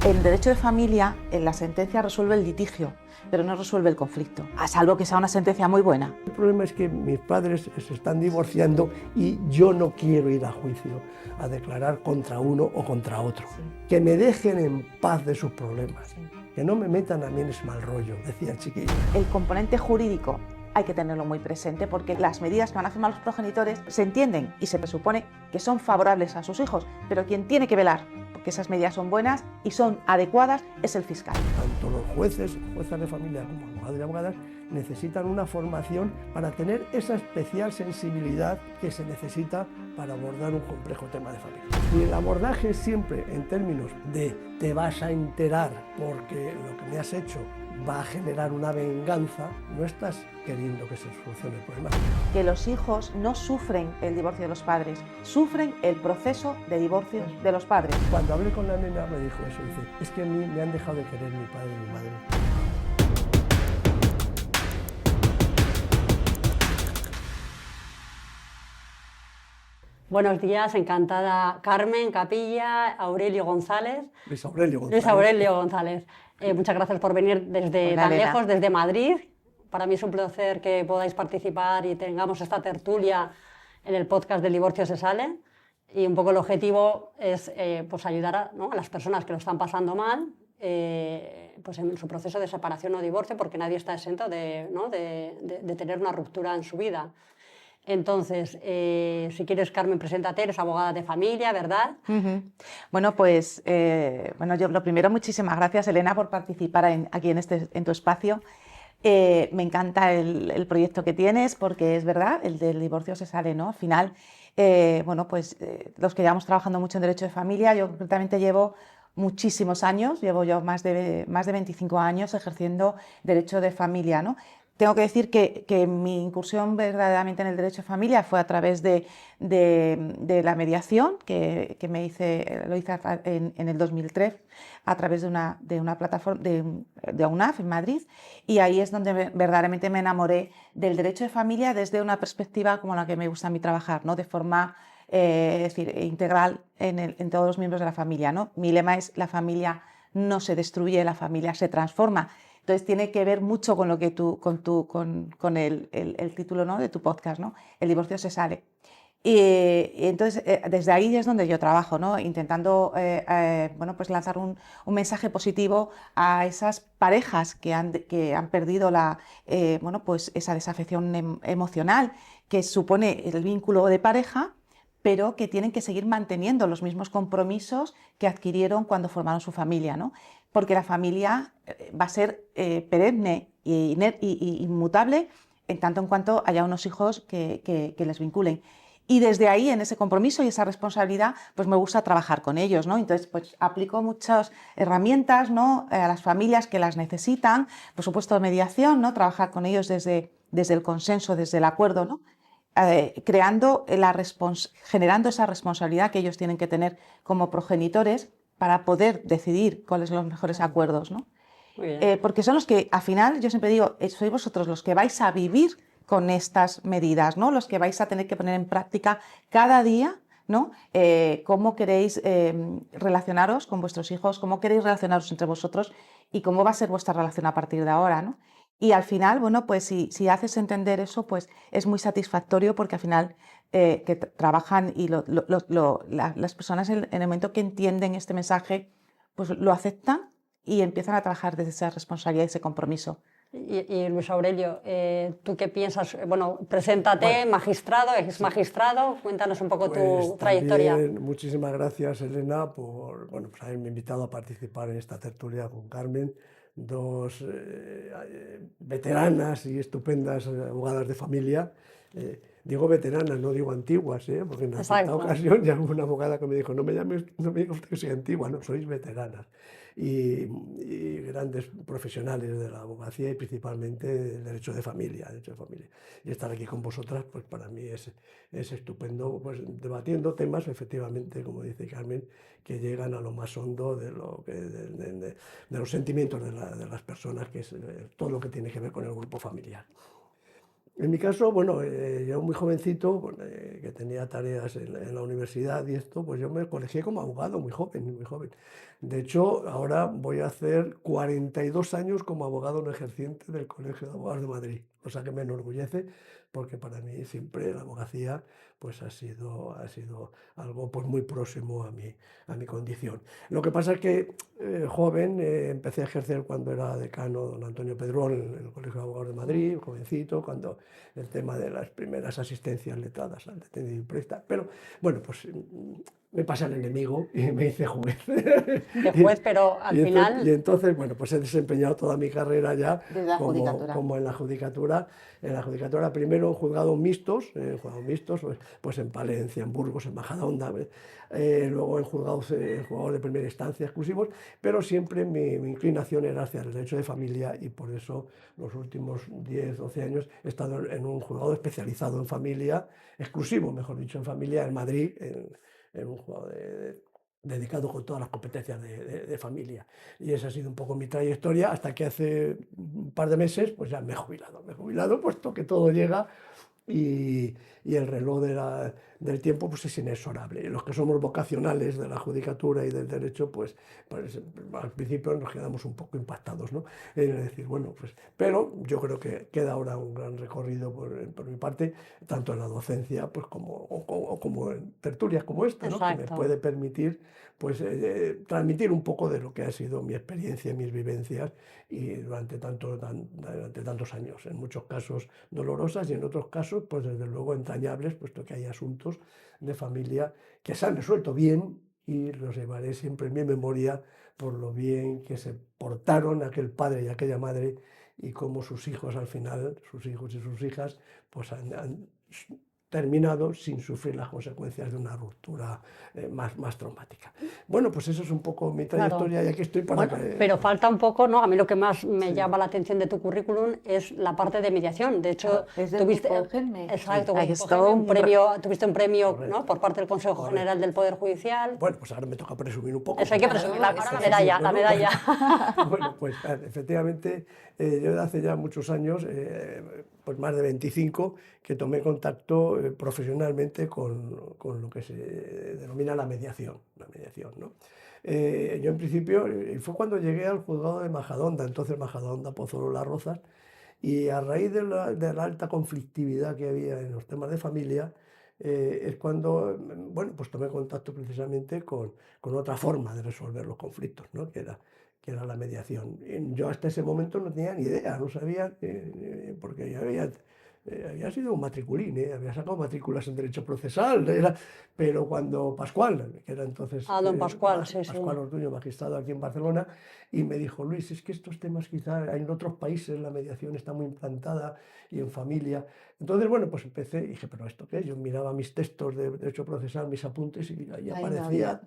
En derecho de familia, la sentencia resuelve el litigio, pero no resuelve el conflicto, a salvo que sea una sentencia muy buena. El problema es que mis padres se están divorciando y yo no quiero ir a juicio a declarar contra uno o contra otro. Sí. Que me dejen en paz de sus problemas, Sí. que no me metan a mí en ese mal rollo, decía el chiquillo. El componente jurídico hay que tenerlo muy presente porque las medidas que van a firmar los progenitores se entienden y se presupone que son favorables a sus hijos, pero quien tiene que velar porque esas medidas son buenas y son adecuadas es el fiscal. Tanto los jueces, juezas de familia como abogados y abogadas necesitan una formación para tener esa especial sensibilidad que se necesita para abordar un complejo tema de familia. Y el abordaje siempre en términos de te vas a enterar porque lo que me has hecho va a generar una venganza, no estás queriendo que se solucione el problema. Que los hijos no sufren el divorcio de los padres, sufren el proceso de divorcio de los padres. Cuando hablé con la nena me dijo eso, dice, es que a mí me han dejado de querer mi padre y mi madre. Buenos días, encantada Carmen Capilla, Aurelio González. Luis Aurelio González. Luis Aurelio González. Muchas gracias por venir desde Hola, tan Elena. lejos, desde Madrid. Para mí es un placer que podáis participar y tengamos esta tertulia en el podcast del Divorcio se sale. Y un poco el objetivo es pues ayudar a las personas que lo están pasando mal pues en su proceso de separación o divorcio, porque nadie está exento de tener una ruptura en su vida. Entonces, si quieres, Carmen, preséntate, eres abogada de familia, ¿verdad? Bueno, pues yo lo primero, muchísimas gracias, Elena, por participar aquí en tu espacio. Me encanta el proyecto que tienes porque es verdad, el del divorcio se sale, ¿no? Al final, los que llevamos trabajando mucho en derecho de familia, yo concretamente llevo muchísimos años, llevo yo más de 25 años ejerciendo derecho de familia, ¿no? Tengo que decir que mi incursión verdaderamente en el derecho de familia fue a través de la mediación que lo hice en el 2003 a través de una plataforma de UNAF en Madrid, y ahí es donde verdaderamente me enamoré del derecho de familia desde una perspectiva como la que me gusta a mí trabajar, ¿no? De forma es decir, integral en todos los miembros de la familia, ¿no? Mi lema es: la familia no se destruye, la familia se transforma. Entonces tiene que ver mucho con lo que con el título, ¿no? De tu podcast, ¿no? El divorcio se sale. Y entonces desde ahí es donde yo trabajo, ¿no? Intentando pues lanzar un mensaje positivo a esas parejas que han perdido pues esa desafección emocional que supone el vínculo de pareja, pero que tienen que seguir manteniendo los mismos compromisos que adquirieron cuando formaron su familia, ¿no? Porque la familia va a ser perenne e inmutable en tanto en cuanto haya unos hijos que les vinculen. Y desde ahí, en ese compromiso y esa responsabilidad, pues me gusta trabajar con ellos, ¿no? Entonces, pues aplico muchas herramientas, ¿no? A las familias que las necesitan, por supuesto, mediación, ¿no? Trabajar con ellos desde el consenso, desde el acuerdo, ¿no? Generando esa responsabilidad que ellos tienen que tener como progenitores para poder decidir cuáles son los mejores acuerdos, ¿no? Muy bien. Porque son los que, al final, yo siempre digo, sois vosotros los que vais a vivir con estas medidas, ¿no? Los que vais a tener que poner en práctica cada día, ¿no? Cómo queréis relacionaros con vuestros hijos, cómo queréis relacionaros entre vosotros y cómo va a ser vuestra relación a partir de ahora, ¿no? Y al final, bueno, pues si haces entender eso, pues es muy satisfactorio, porque al final que trabajan y las personas en el momento que entienden este mensaje, pues lo aceptan y empiezan a trabajar desde esa responsabilidad y ese compromiso. Y Luis Aurelio, ¿tú qué piensas? Bueno, preséntate, Bueno, magistrado, ex sí. magistrado, cuéntanos un poco Pues tu trayectoria. también muchísimas gracias, Elena, por pues haberme invitado a participar en esta tertulia con Carmen, dos veteranas y estupendas abogadas de familia. Digo veteranas, no digo antiguas, porque en cierta Exacto. ocasión ya hubo una abogada que me dijo: no no me diga usted que soy antigua, no, sois veteranas. Y grandes profesionales de la abogacía y principalmente del derecho de familia, Y estar aquí con vosotras, pues para mí es estupendo, pues debatiendo temas, efectivamente, como dice Carmen, que llegan a lo más hondo de los sentimientos de las personas, que es todo lo que tiene que ver con el grupo familiar. En mi caso, bueno, yo muy jovencito, que tenía tareas en la universidad y esto, pues yo me colegié como abogado, muy joven, muy joven. De hecho, ahora voy a hacer 42 años como abogado no ejerciente del Colegio de Abogados de Madrid, cosa que me enorgullece, porque para mí siempre la abogacía pues ha sido algo pues muy próximo a mi condición. Lo que pasa es que joven, empecé a ejercer cuando era decano don Antonio Pedrol en el Colegio de Abogados de Madrid, jovencito, cuando el tema de las primeras asistencias letradas al detenido y presta. Pero bueno, pues me pasa el enemigo y me hice juez. De juez, pero al final... Y entonces, bueno, pues he desempeñado toda mi carrera ya Desde la judicatura. como en la judicatura. En la judicatura primero en juzgados mixtos, pues en Palencia, en Burgos, en Majadahonda, luego en juzgados de primera instancia exclusivos, pero siempre mi inclinación era hacia el derecho de familia y por eso los últimos 10, 12 años he estado en un juzgado especializado en familia, exclusivo, mejor dicho, en familia en Madrid, en un juzgado dedicado con todas las competencias de familia. Y esa ha sido un poco mi trayectoria hasta que hace un par de meses pues ya me he jubilado. Me he jubilado puesto que todo llega y el reloj del tiempo pues es inexorable. Los que somos vocacionales de la judicatura y del derecho, pues al principio nos quedamos un poco impactados, ¿no? Es decir, bueno, pues, pero yo creo que queda ahora un gran recorrido por mi parte, tanto en la docencia pues como en tertulias como esta, ¿no? Que me puede permitir pues transmitir un poco de lo que ha sido mi experiencia y mis vivencias y durante tantos años, en muchos casos dolorosas y en otros casos, pues desde luego entrañables, puesto que hay asuntos de familia que se han resuelto bien y los llevaré siempre en mi memoria por lo bien que se portaron aquel padre y aquella madre y cómo sus hijos al final, sus hijos y sus hijas, pues han terminado sin sufrir las consecuencias de una ruptura más traumática. Bueno, pues eso es un poco mi trayectoria, claro. Y aquí estoy para que... Pero falta un poco, ¿no? A mí lo que más me llama la atención de tu currículum es la parte de mediación. De hecho, tuviste un premio ¿no? por parte del Consejo General del Poder Judicial. Bueno, pues ahora me toca presumir un poco. Eso hay que presumir, la medalla. Bueno, pues efectivamente, yo desde hace ya muchos años, pues más de 25, que tomé contacto profesionalmente con lo que se denomina la mediación, ¿no? Yo en principio, fue cuando llegué al juzgado de Majadahonda, entonces Majadahonda, Pozuelo, Las Rozas, y a raíz de la alta conflictividad que había en los temas de familia, es cuando, bueno, pues tomé contacto precisamente con otra forma de resolver los conflictos, ¿no? que era la mediación. Yo hasta ese momento no tenía ni idea, no sabía, porque yo había sido un matriculín, había sacado matrículas en Derecho Procesal, pero cuando Pascual, que era entonces don Pascual, Pascual Ortuño, magistrado aquí en Barcelona, y me dijo, Luis, es que estos temas quizá en otros países la mediación está muy implantada y en familia. Entonces, bueno, pues empecé y dije, ¿pero esto qué? Yo miraba mis textos de Derecho Procesal, mis apuntes, y ahí aparecía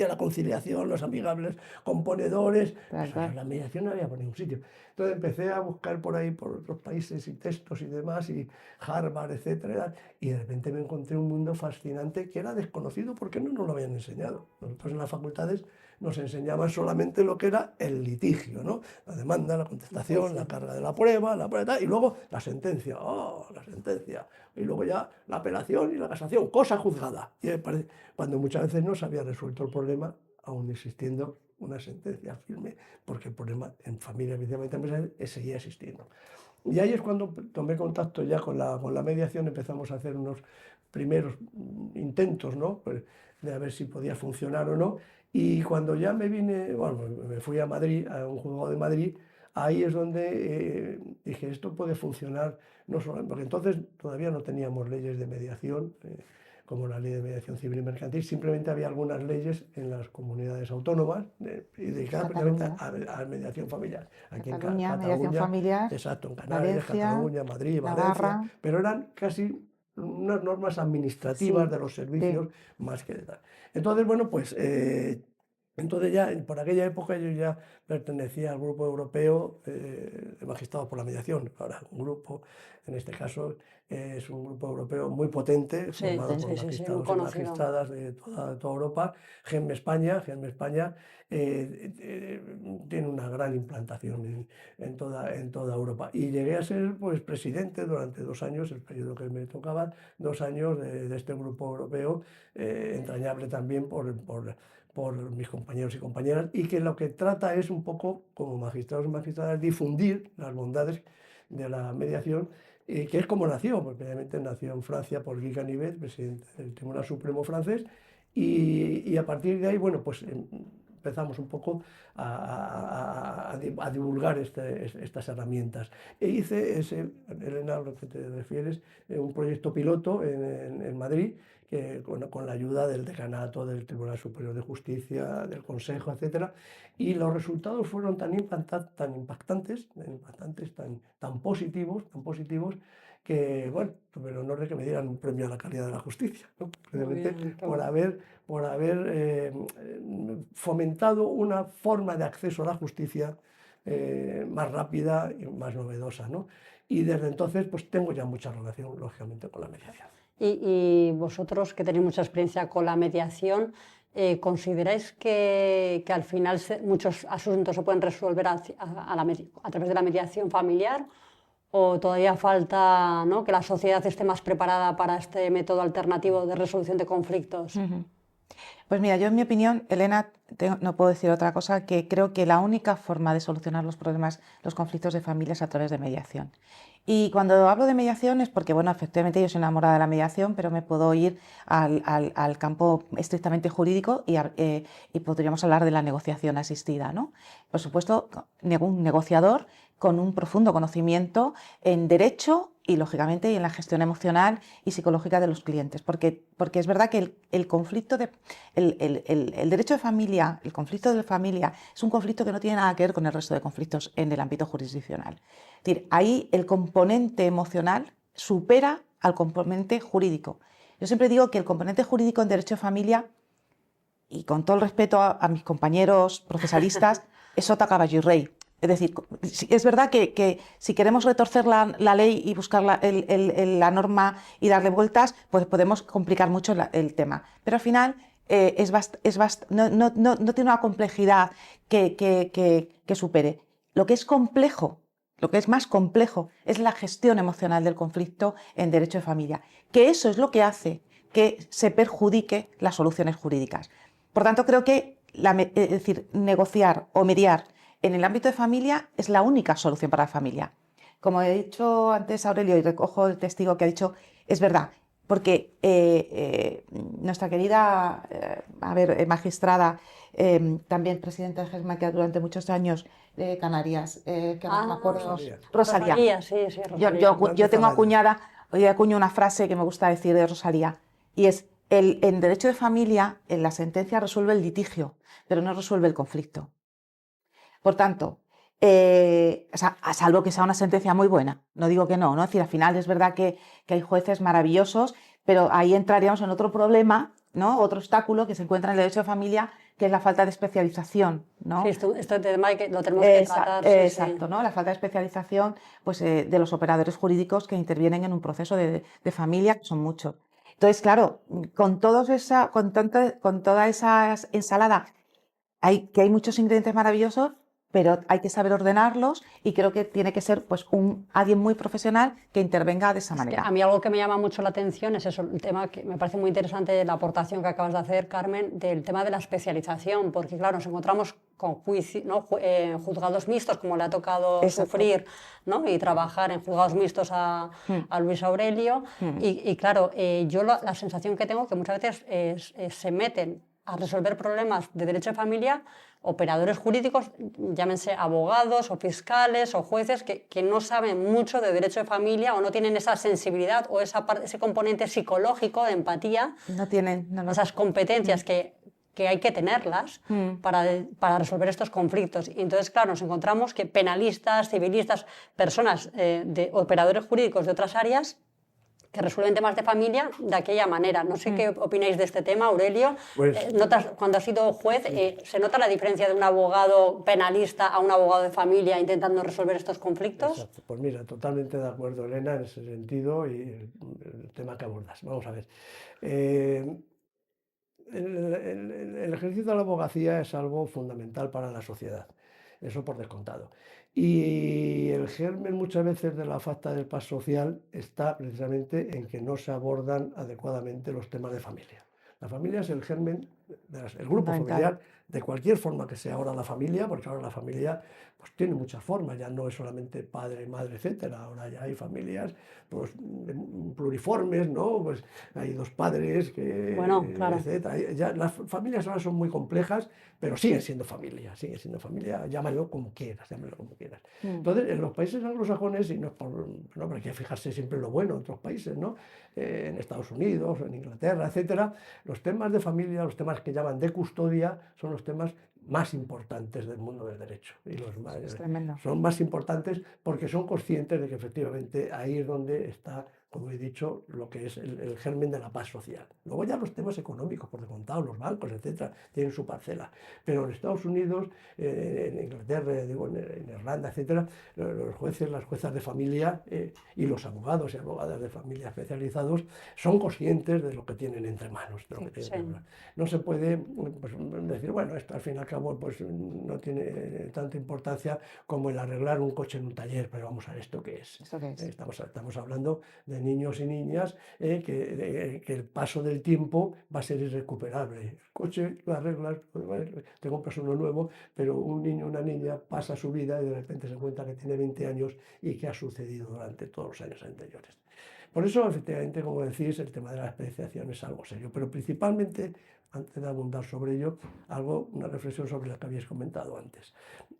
la conciliación, los amigables componedores, claro. La mediación no había por ningún sitio. Entonces empecé a buscar por ahí, por otros países y textos y demás, y Harvard, etcétera, y de repente me encontré un mundo fascinante que era desconocido porque no nos lo habían enseñado. Nosotros en las facultades nos enseñaban solamente lo que era el litigio, ¿no? La demanda, la contestación, sí. La carga de la prueba, y luego la sentencia, la sentencia, y luego ya la apelación y la casación, cosa juzgada. Y cuando muchas veces no se había resuelto el problema, aún existiendo una sentencia firme, porque el problema en familia, evidentemente, seguía existiendo. Y ahí es cuando tomé contacto ya con la mediación, empezamos a hacer unos primeros intentos, ¿no? Pues, de a ver si podía funcionar o no. Y cuando ya me fui a Madrid, a un juzgado de Madrid, ahí es donde dije, esto puede funcionar, no solo, porque entonces todavía no teníamos leyes de mediación, como la ley de mediación civil y mercantil, simplemente había algunas leyes en las comunidades autónomas dedicadas precisamente a mediación familiar. Aquí Cataluña, mediación familiar. Exacto, en Canarias, Valencia, Cataluña, Madrid, Navarra. Valencia, pero eran casi unas normas administrativas de los servicios más que de tal. Entonces, bueno, pues entonces ya por aquella época yo ya pertenecía al grupo europeo de magistrados por la mediación. Ahora un grupo, en este caso, es un grupo europeo muy potente, formado por magistrados y magistradas de toda Europa. GEM España tiene una gran implantación en toda Europa. Y llegué a ser pues, presidente durante 2 años, el periodo que me tocaba, 2 años de este grupo europeo, entrañable también por mis compañeros y compañeras, y que lo que trata es un poco, como magistrados y magistradas, difundir las bondades de la mediación, que es como nació, pues previamente nació en Francia por Guy Canivet, presidente del Tribunal Supremo francés, y a partir de ahí, bueno, pues empezamos un poco a divulgar estas herramientas. E hice ese, Elena, a lo que te refieres, un proyecto piloto en Madrid, que con la ayuda del decanato, del Tribunal Superior de Justicia, del Consejo, etcétera, y los resultados fueron tan impactantes, tan positivos, que, bueno, tuve el honor de que me dieran un premio a la calidad de la justicia, ¿no? Precisamente por haber fomentado una forma de acceso a la justicia más rápida y más novedosa, ¿no? Y desde entonces, pues tengo ya mucha relación, lógicamente, con la mediación. Y vosotros, que tenéis mucha experiencia con la mediación, ¿consideráis que al final muchos asuntos se pueden resolver a través de la mediación familiar? ¿O todavía falta, ¿no?, que la sociedad esté más preparada para este método alternativo de resolución de conflictos? Pues mira, yo en mi opinión, Elena, no puedo decir otra cosa, que creo que la única forma de solucionar los problemas, los conflictos de familia es a través de mediación. Y cuando hablo de mediación es porque, bueno, efectivamente yo soy enamorada de la mediación, pero me puedo ir al campo estrictamente jurídico y podríamos hablar de la negociación asistida, ¿no? Por supuesto, un negociador con un profundo conocimiento en derecho y, lógicamente, en la gestión emocional y psicológica de los clientes. Porque es verdad que el conflicto el derecho de familia, el conflicto de familia, es un conflicto que no tiene nada que ver con el resto de conflictos en el ámbito jurisdiccional. Es decir, ahí el componente emocional supera al componente jurídico. Yo siempre digo que el componente jurídico en derecho de familia, y con todo el respeto a mis compañeros procesalistas, es sota, caballo y rey. Es decir, es verdad que si queremos retorcer la ley y buscar la norma y darle vueltas, pues podemos complicar mucho el tema. Pero al final no tiene una complejidad que supere. Lo que es complejo, lo que es más complejo, es la gestión emocional del conflicto en derecho de familia, que eso es lo que hace que se perjudique las soluciones jurídicas. Por tanto, creo que es decir, negociar o mediar en el ámbito de familia es la única solución para la familia. Como he dicho antes, Aurelio, y recojo el testigo que ha dicho, es verdad, porque nuestra querida magistrada, también presidenta de GESMAC durante muchos años de Canarias, que no me acuerdo, Rosalía. Sí, Rosalía. Yo tengo acuñada, hoy acuño una frase que me gusta decir de Rosalía, y es, en derecho de familia, en la sentencia resuelve el litigio, pero no resuelve el conflicto. Por tanto, salvo que sea una sentencia muy buena, no digo que no, es decir, al final es verdad que hay jueces maravillosos, pero ahí entraríamos en otro problema, ¿no? Otro obstáculo que se encuentra en el derecho de familia, que es la falta de especialización, ¿no? Sí, este tema lo tenemos que tratar. Exacto, ¿no? La falta de especialización, pues, de los operadores jurídicos que intervienen en un proceso de familia, que son muchos. Entonces, claro, con toda esa ensalada, hay muchos ingredientes maravillosos, pero hay que saber ordenarlos, y creo que tiene que ser pues alguien muy profesional que intervenga de esa manera. A mí algo que me llama mucho la atención es eso, el tema que me parece muy interesante, la aportación que acabas de hacer, Carmen, del tema de la especialización, porque claro, nos encontramos con juzgados mixtos, como le ha tocado sufrir, ¿no? Y trabajar en juzgados mixtos a Luis Aurelio, y claro, yo la sensación que tengo es que muchas veces se meten a resolver problemas de derecho de familia operadores jurídicos, llámense abogados o fiscales o jueces, que no saben mucho de derecho de familia o no tienen esa sensibilidad o ese componente psicológico de empatía, no tienen esas competencias que hay que tenerlas para resolver estos conflictos. Y entonces, claro, nos encontramos que penalistas, civilistas, personas de operadores jurídicos de otras áreas que resuelven temas de familia de aquella manera. No sé qué opináis de este tema, Aurelio. Pues, cuando has sido juez, ¿se nota la diferencia de un abogado penalista a un abogado de familia intentando resolver estos conflictos? Exacto. Pues mira, totalmente de acuerdo, Elena, en ese sentido y el tema que abordas. Vamos a ver. El ejercicio de la abogacía es algo fundamental para la sociedad. eso por descontado. Y el germen muchas veces de la falta de paz social está precisamente en que no se abordan adecuadamente los temas de familia. La familia es el germen, el grupo Fundamental. familiar, de cualquier forma que sea ahora la familia, porque ahora la familia pues, tiene muchas formas, ya no es solamente padre, madre, etcétera, ahora ya hay familias pues, pluriformes, ¿no? Pues hay dos padres, Bueno, claro. etcétera. Ya, las familias ahora son muy complejas, pero siguen siendo familia, llámalo como quieras, llámalo como quieras. Entonces, en los países anglosajones, y no es por, no, pero hay que fijarse siempre en lo bueno de otros países, ¿no? En Estados Unidos, en Inglaterra, etcétera, los temas de familia, los temas que llaman de custodia, son los temas más importantes del mundo del derecho. Y los más, Es tremendo. son más importantes porque son conscientes de que efectivamente ahí es donde está, como he dicho, lo que es el germen de la paz social. Luego ya los temas económicos, por descontado, los bancos, etcétera, tienen su parcela. Pero en Estados Unidos, en Inglaterra, digo, en Irlanda, etcétera, los jueces, las juezas de familia y los abogados y abogadas de familia especializados son conscientes de lo que tienen entre manos. De lo que tienen entre manos. No se puede pues, decir, bueno, esto al fin y al cabo pues, no tiene tanta importancia como el arreglar un coche en un taller, pero vamos a ver esto qué es. ¿Esto qué es? Estamos hablando de niños y niñas que el paso del tiempo va a ser irrecuperable. El coche lo arreglas, te compras uno nuevo, pero un niño o una niña pasa su vida y de repente se encuentra que tiene 20 años y que ha sucedido durante todos los años anteriores. Por eso, efectivamente, como decís, el tema de la especialización es algo serio, pero principalmente, antes de abundar sobre ello, una reflexión sobre lo que habéis comentado antes.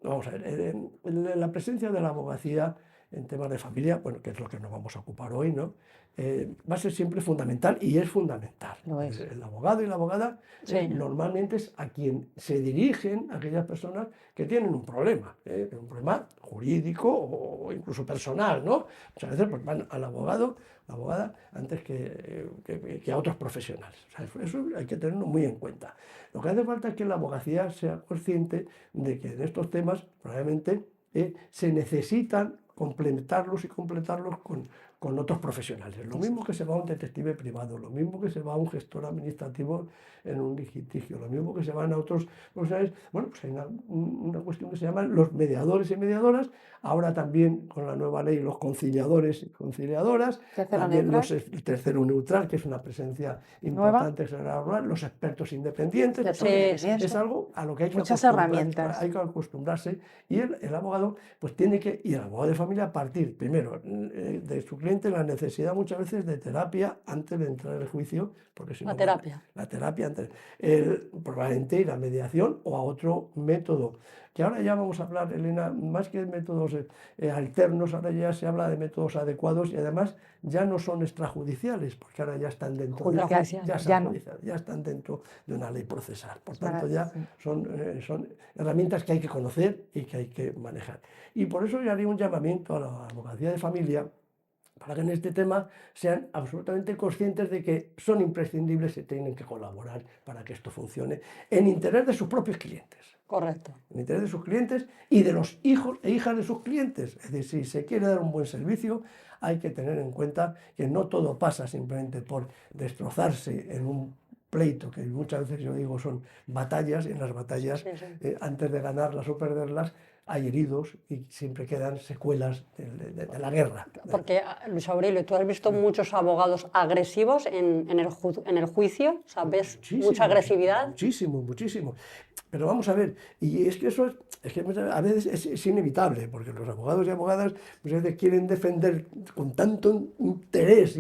Vamos a ver, la presencia de la abogacía en temas de familia, bueno, que es lo que nos vamos a ocupar hoy, ¿no? Va a ser siempre fundamental y es fundamental. Lo es. El abogado y la abogada normalmente es a quien se dirigen aquellas personas que tienen un problema jurídico o incluso personal, ¿no? Muchas veces pues, van al abogado, la abogada, antes que a otros profesionales. O sea, eso hay que tenerlo muy en cuenta. Lo que hace falta es que la abogacía sea consciente de que en estos temas probablemente se necesitan complementarlos y completarlos con otros profesionales. Lo mismo que se va a un detective privado, lo mismo que se va a un gestor administrativo en un litigio, lo mismo que se van a otros profesionales. Bueno, pues hay una cuestión que se llaman los mediadores y mediadoras, ahora también con la nueva ley los conciliadores y conciliadoras, también el tercero neutral, que es una presencia importante, los expertos independientes. Es algo a lo que hay que muchas herramientas. Hay que acostumbrarse y el abogado pues tiene que, y el abogado de familia, partir primero de su cliente la necesidad muchas veces de terapia antes de entrar en el juicio, porque si no, la terapia antes, probablemente ir a mediación o a otro método, que ahora ya vamos a hablar, Elena, más que de métodos alternos, ahora ya se habla de métodos adecuados y además ya no son extrajudiciales, porque ahora ya están dentro ya están dentro de una ley procesal. Por tanto, ya son herramientas que hay que conocer y que hay que manejar. Y por eso yo haría un llamamiento a la abogacía de familia para que en este tema sean absolutamente conscientes de que son imprescindibles y tienen que colaborar para que esto funcione en interés de sus propios clientes. Correcto. En interés de sus clientes y de los hijos e hijas de sus clientes. Es decir, si se quiere dar un buen servicio, hay que tener en cuenta que no todo pasa simplemente por destrozarse en un pleito, que muchas veces yo digo son batallas, y en las batallas, antes de ganarlas o perderlas, hay heridos y siempre quedan secuelas de la guerra. Porque, Luis Aurelio, tú has visto muchos abogados agresivos en el juicio, ¿sabes? Mucha agresividad. Muchísimo. Pero vamos a ver, y es que eso es que a veces es inevitable, porque los abogados y abogadas muchas veces quieren defender con tanto interés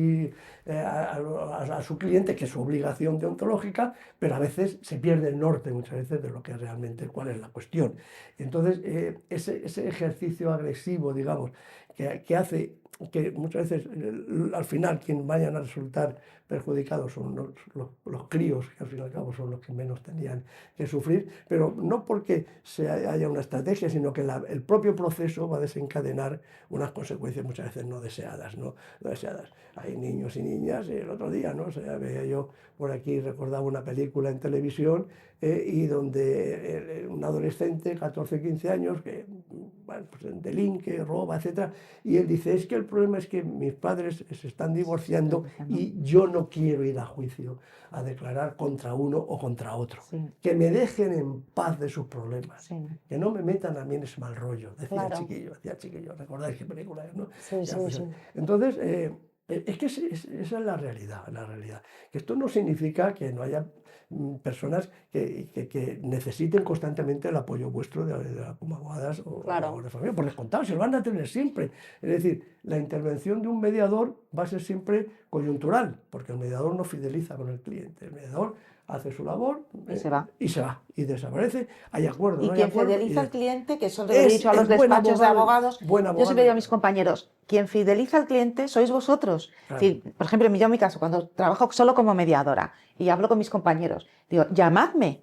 a su cliente, que es su obligación deontológica, pero a veces se pierde el norte muchas veces de lo que es realmente cuál es la cuestión. Entonces, ese ejercicio agresivo, digamos, que hace que muchas veces al final quien vayan a resultar perjudicados son los críos, que al fin y al cabo son los que menos tenían que sufrir, pero no porque haya una estrategia, sino que el propio proceso va a desencadenar unas consecuencias muchas veces no deseadas. Hay niños y niñas, el otro día, ¿no? O sea, veía yo por aquí, recordaba una película en televisión y donde un adolescente, 14 o 15 años, que bueno, pues delinque, roba, etcétera, y él dice, es que el problema es que mis padres se están divorciando y yo no quiero ir a juicio a declarar contra uno o contra otro. Sí. Que me dejen en paz de sus problemas, Sí. que no me metan a mí en ese mal rollo, decía Claro. el chiquillo, ¿recordáis qué película es, no? Sí, Ya, sí, pues, sí. entonces, es que esa es la realidad, que esto no significa que no haya personas que necesiten constantemente el apoyo vuestro como abogadas Claro. o de familia, por descontado, se lo van a tener siempre. Es decir, la intervención de un mediador va a ser siempre coyuntural, porque el mediador no fideliza con el cliente, el mediador hace su labor Y se va. y desaparece, hay acuerdo, Y no hay quien acuerdo. fideliza al cliente, que eso lo he dicho a los buen despachos de abogado, abogados, buen yo abogado. siempre digo a mis compañeros, quien fideliza al cliente sois vosotros. Claro. Es decir, por ejemplo, yo en mi caso, cuando trabajo solo como mediadora y hablo con mis compañeros, digo, llamadme.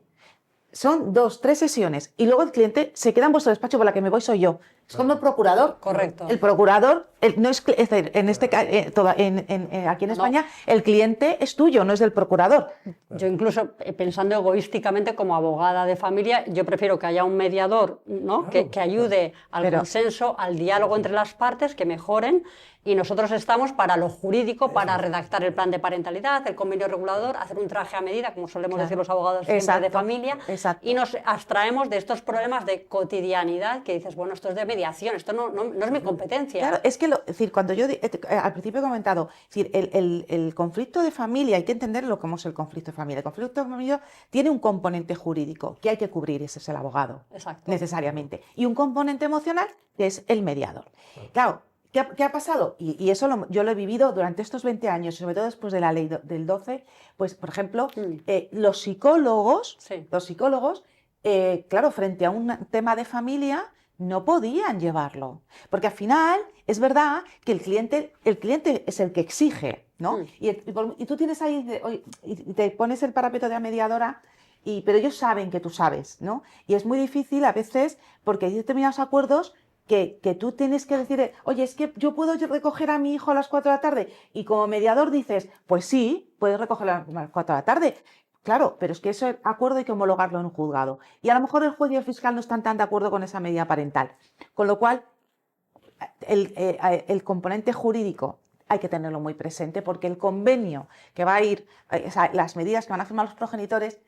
Son 2, 3 sesiones y luego el cliente se queda en vuestro despacho, por la que me voy soy yo. Es como el procurador. Correcto. El procurador, no es decir, en este aquí en No. España, el cliente es tuyo, no es del procurador. Yo incluso pensando egoísticamente como abogada de familia, yo prefiero que haya un mediador, ¿no? Claro, que ayude al Pero- consenso, al diálogo entre las partes, que mejoren, y nosotros estamos para lo jurídico, para redactar el plan de parentalidad, el convenio regulador, hacer un traje a medida, como solemos Claro. decir los abogados siempre de Exacto, familia, exacto. y nos abstraemos de estos problemas de cotidianidad que dices, bueno, esto es de mediación, esto no es mi competencia. Claro, es que es decir, cuando yo al principio he comentado, es decir, el conflicto de familia, hay que entenderlo como es el conflicto de familia. El conflicto de familia tiene un componente jurídico que hay que cubrir, ese es el abogado, Exacto. necesariamente, y un componente emocional que es el mediador. Claro, ¿qué ha pasado? Y eso yo lo he vivido durante estos 20 años, sobre todo después de la ley del 12, pues, por ejemplo, los psicólogos, Sí. claro, frente a un tema de familia, no podían llevarlo, porque al final es verdad que el cliente es el que exige, ¿no? Y tú tienes ahí, y te pones el parapeto de la mediadora, pero ellos saben que tú sabes, ¿no? Y es muy difícil a veces, porque hay determinados acuerdos que tú tienes que decir, oye, es que yo puedo recoger a mi hijo a las 4 de la tarde, y como mediador dices, pues sí, puedes recogerlo a las 4 de la tarde. Claro, pero es que ese acuerdo hay que homologarlo en un juzgado. Y a lo mejor el juez y el fiscal no están tan de acuerdo con esa medida parental. Con lo cual, el componente jurídico hay que tenerlo muy presente, porque el convenio que va a ir, o sea, las medidas que van a firmar los progenitores,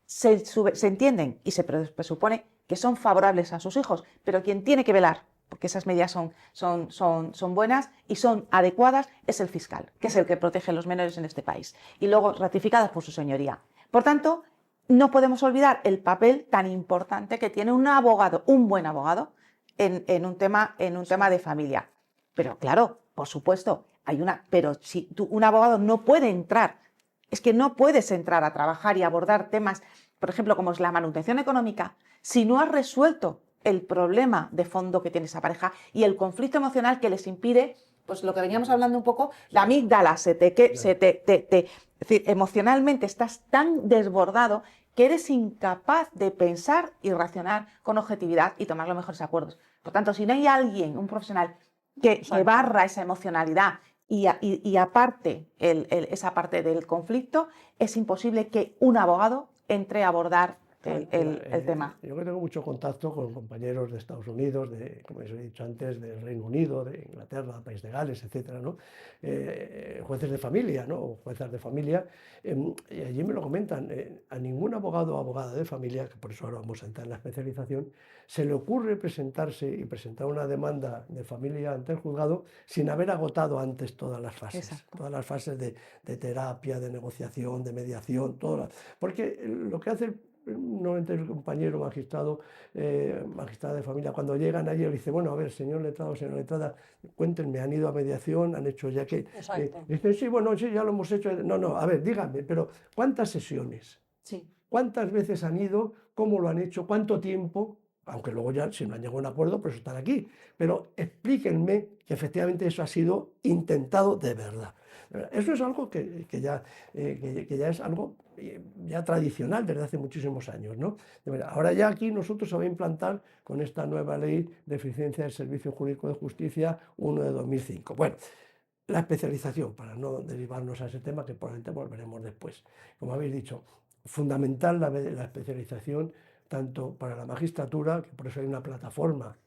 se entienden y se presupone que son favorables a sus hijos, pero quien tiene que velar porque esas medidas son buenas y son adecuadas es el fiscal, que es el que protege a los menores en este país, y luego ratificadas por su señoría. Por tanto, no podemos olvidar el papel tan importante que tiene un abogado, un buen abogado, en un tema de familia. Pero claro, por supuesto, pero si un abogado no puede entrar, es que no puedes entrar a trabajar y abordar temas, por ejemplo, como es la manutención económica, si no has resuelto el problema de fondo que tiene esa pareja y el conflicto emocional que les impide, pues lo que veníamos hablando un poco, la amígdala es decir, emocionalmente estás tan desbordado que eres incapaz de pensar y racionar con objetividad y tomar los mejores acuerdos. Por tanto, si no hay alguien, un profesional, que barra esa emocionalidad y aparte esa parte del conflicto, es imposible que un abogado entre a abordar el tema. Yo que tengo mucho contacto con compañeros de Estados Unidos, como os he dicho antes, del Reino Unido, de Inglaterra, País de Gales, etcétera, ¿no? Jueces de familia, ¿no? O juezas de familia, y allí me lo comentan, a ningún abogado o abogada de familia, que por eso ahora vamos a entrar en la especialización, se le ocurre presentarse y presentar una demanda de familia ante el juzgado sin haber agotado antes todas las fases. Exacto. Todas las fases de terapia, de negociación, de mediación, porque lo que hace normalmente el compañero magistrado, magistrada de familia, cuando llegan allí le dice, bueno, a ver, señor letrado, señora letrada, cuéntenme, ¿han ido a mediación? ¿Han hecho ya que? Dicen, sí, bueno, sí, ya lo hemos hecho. No, a ver, díganme, pero ¿cuántas sesiones? Sí. ¿Cuántas veces han ido? ¿Cómo lo han hecho? ¿Cuánto tiempo? Aunque luego ya, si no han llegado a un acuerdo, pues están aquí. Pero explíquenme que efectivamente eso ha sido intentado de verdad. Eso es algo que ya es algo ya tradicional desde hace muchísimos años, ¿no? Ahora ya aquí nosotros se va a implantar con esta nueva ley de eficiencia del Servicio Jurídico de Justicia 1 de 2005. Bueno, la especialización, para no derivarnos a ese tema que probablemente volveremos después. Como habéis dicho, fundamental la especialización tanto para la magistratura, que por eso hay una plataforma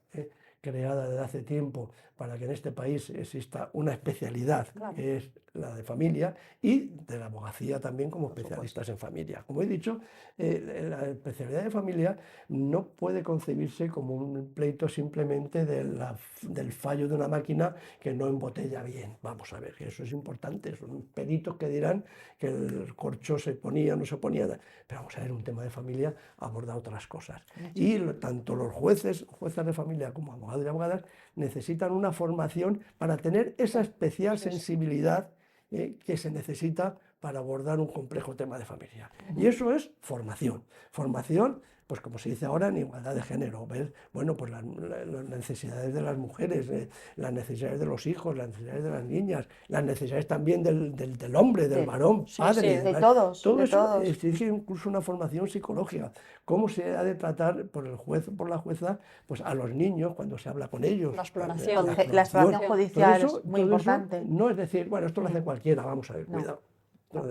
creada desde hace tiempo para que en este país exista una especialidad, Claro. que es la de familia, y de la abogacía también como especialistas en familia. Como he dicho, la especialidad de familia no puede concebirse como un pleito simplemente del fallo de una máquina que no embotella bien. Vamos a ver, que eso es importante, son peritos que dirán que el corcho se ponía o no se ponía, pero vamos a ver, un tema de familia aborda otras cosas. Y tanto los jueces de familia como abogados y abogadas necesitan una formación para tener esa especial sensibilidad que se necesita para abordar un complejo tema de familia. Y eso es formación. Formación, pues como se dice ahora, en igualdad de género. Ver, bueno, pues las necesidades de las mujeres, las necesidades de los hijos, las necesidades de las niñas, las necesidades también del hombre, del varón, padre. de todos, Todo de eso todos. exige incluso una formación psicológica. Cómo se ha de tratar por el juez o por la jueza pues a los niños cuando se habla con ellos. La exploración. La exploración Todo judicial eso- es muy todo eso importante. no es decir, bueno, esto lo hace cualquiera, vamos a ver, No. cuidado. No,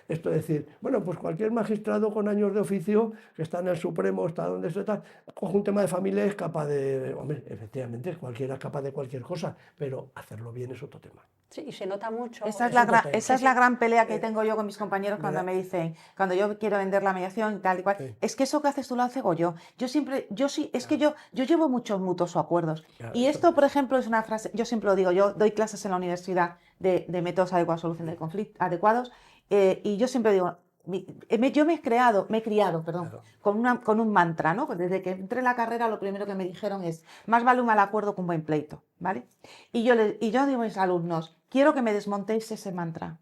esto es decir, bueno, pues cualquier magistrado con años de oficio que está en el Supremo, está donde está, coge un tema de familia y es capaz de, hombre, efectivamente, cualquiera es capaz de cualquier cosa, pero hacerlo bien es otro tema. Sí, y se nota mucho. Esa es Eso total. esa es la gran pelea que tengo yo con mis compañeros cuando me dicen, cuando yo quiero vender la mediación y tal y cual, Sí. es que eso que haces tú lo hago yo. Yo siempre, yo sí, es que yo llevo muchos mutuos o acuerdos. Claro, Y eso esto, es. por ejemplo, es una frase, yo siempre lo digo, yo doy clases en la universidad de métodos adecuados a solución de conflictos adecuados, y yo siempre digo, yo me he criado, perdón, Claro. con un mantra, ¿no? Desde que entré en la carrera lo primero que me dijeron es, más vale un mal acuerdo que un buen pleito, ¿vale? Y yo digo a mis alumnos, quiero que me desmontéis ese mantra,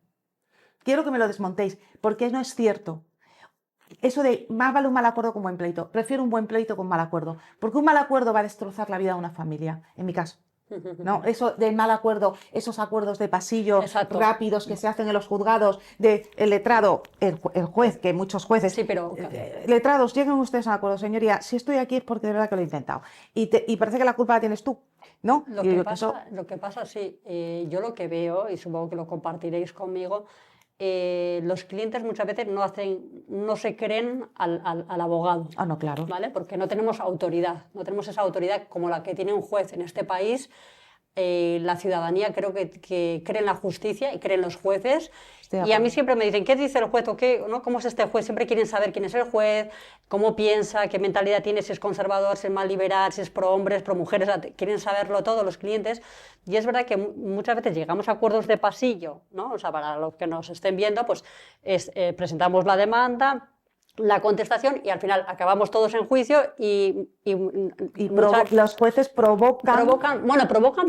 quiero que me lo desmontéis, porque no es cierto. Eso de más vale un mal acuerdo que un buen pleito, prefiero un buen pleito con un mal acuerdo, porque un mal acuerdo va a destrozar la vida de una familia, en mi caso. ¿No? Eso del mal acuerdo, esos acuerdos de pasillo Exacto. rápidos que se hacen en los juzgados, de el letrado, el juez, que muchos jueces, Sí, pero letrados, lleguen ustedes a un acuerdo, señoría, si estoy aquí es porque de verdad que lo he intentado. Y parece que la culpa la tienes tú, ¿no? Lo Y que yo, pasa, sí, yo lo que veo, y supongo que lo compartiréis conmigo, los clientes muchas veces no se creen al abogado, no, claro. ¿vale? Porque no tenemos autoridad, no tenemos esa autoridad como la que tiene un juez en este país. La ciudadanía creo que cree en la justicia y cree en los jueces. Y a mí siempre me dicen, ¿qué dice el juez o qué? ¿No? ¿Cómo es este juez? Siempre quieren saber quién es el juez, cómo piensa, qué mentalidad tiene, si es conservador, si es más liberal, si es pro hombres, pro mujeres. Quieren saberlo todo los clientes. Y es verdad que muchas veces llegamos a acuerdos de pasillo, ¿no? O sea, para los que nos estén viendo, pues presentamos la demanda, la contestación y al final acabamos todos en juicio y los jueces provocan,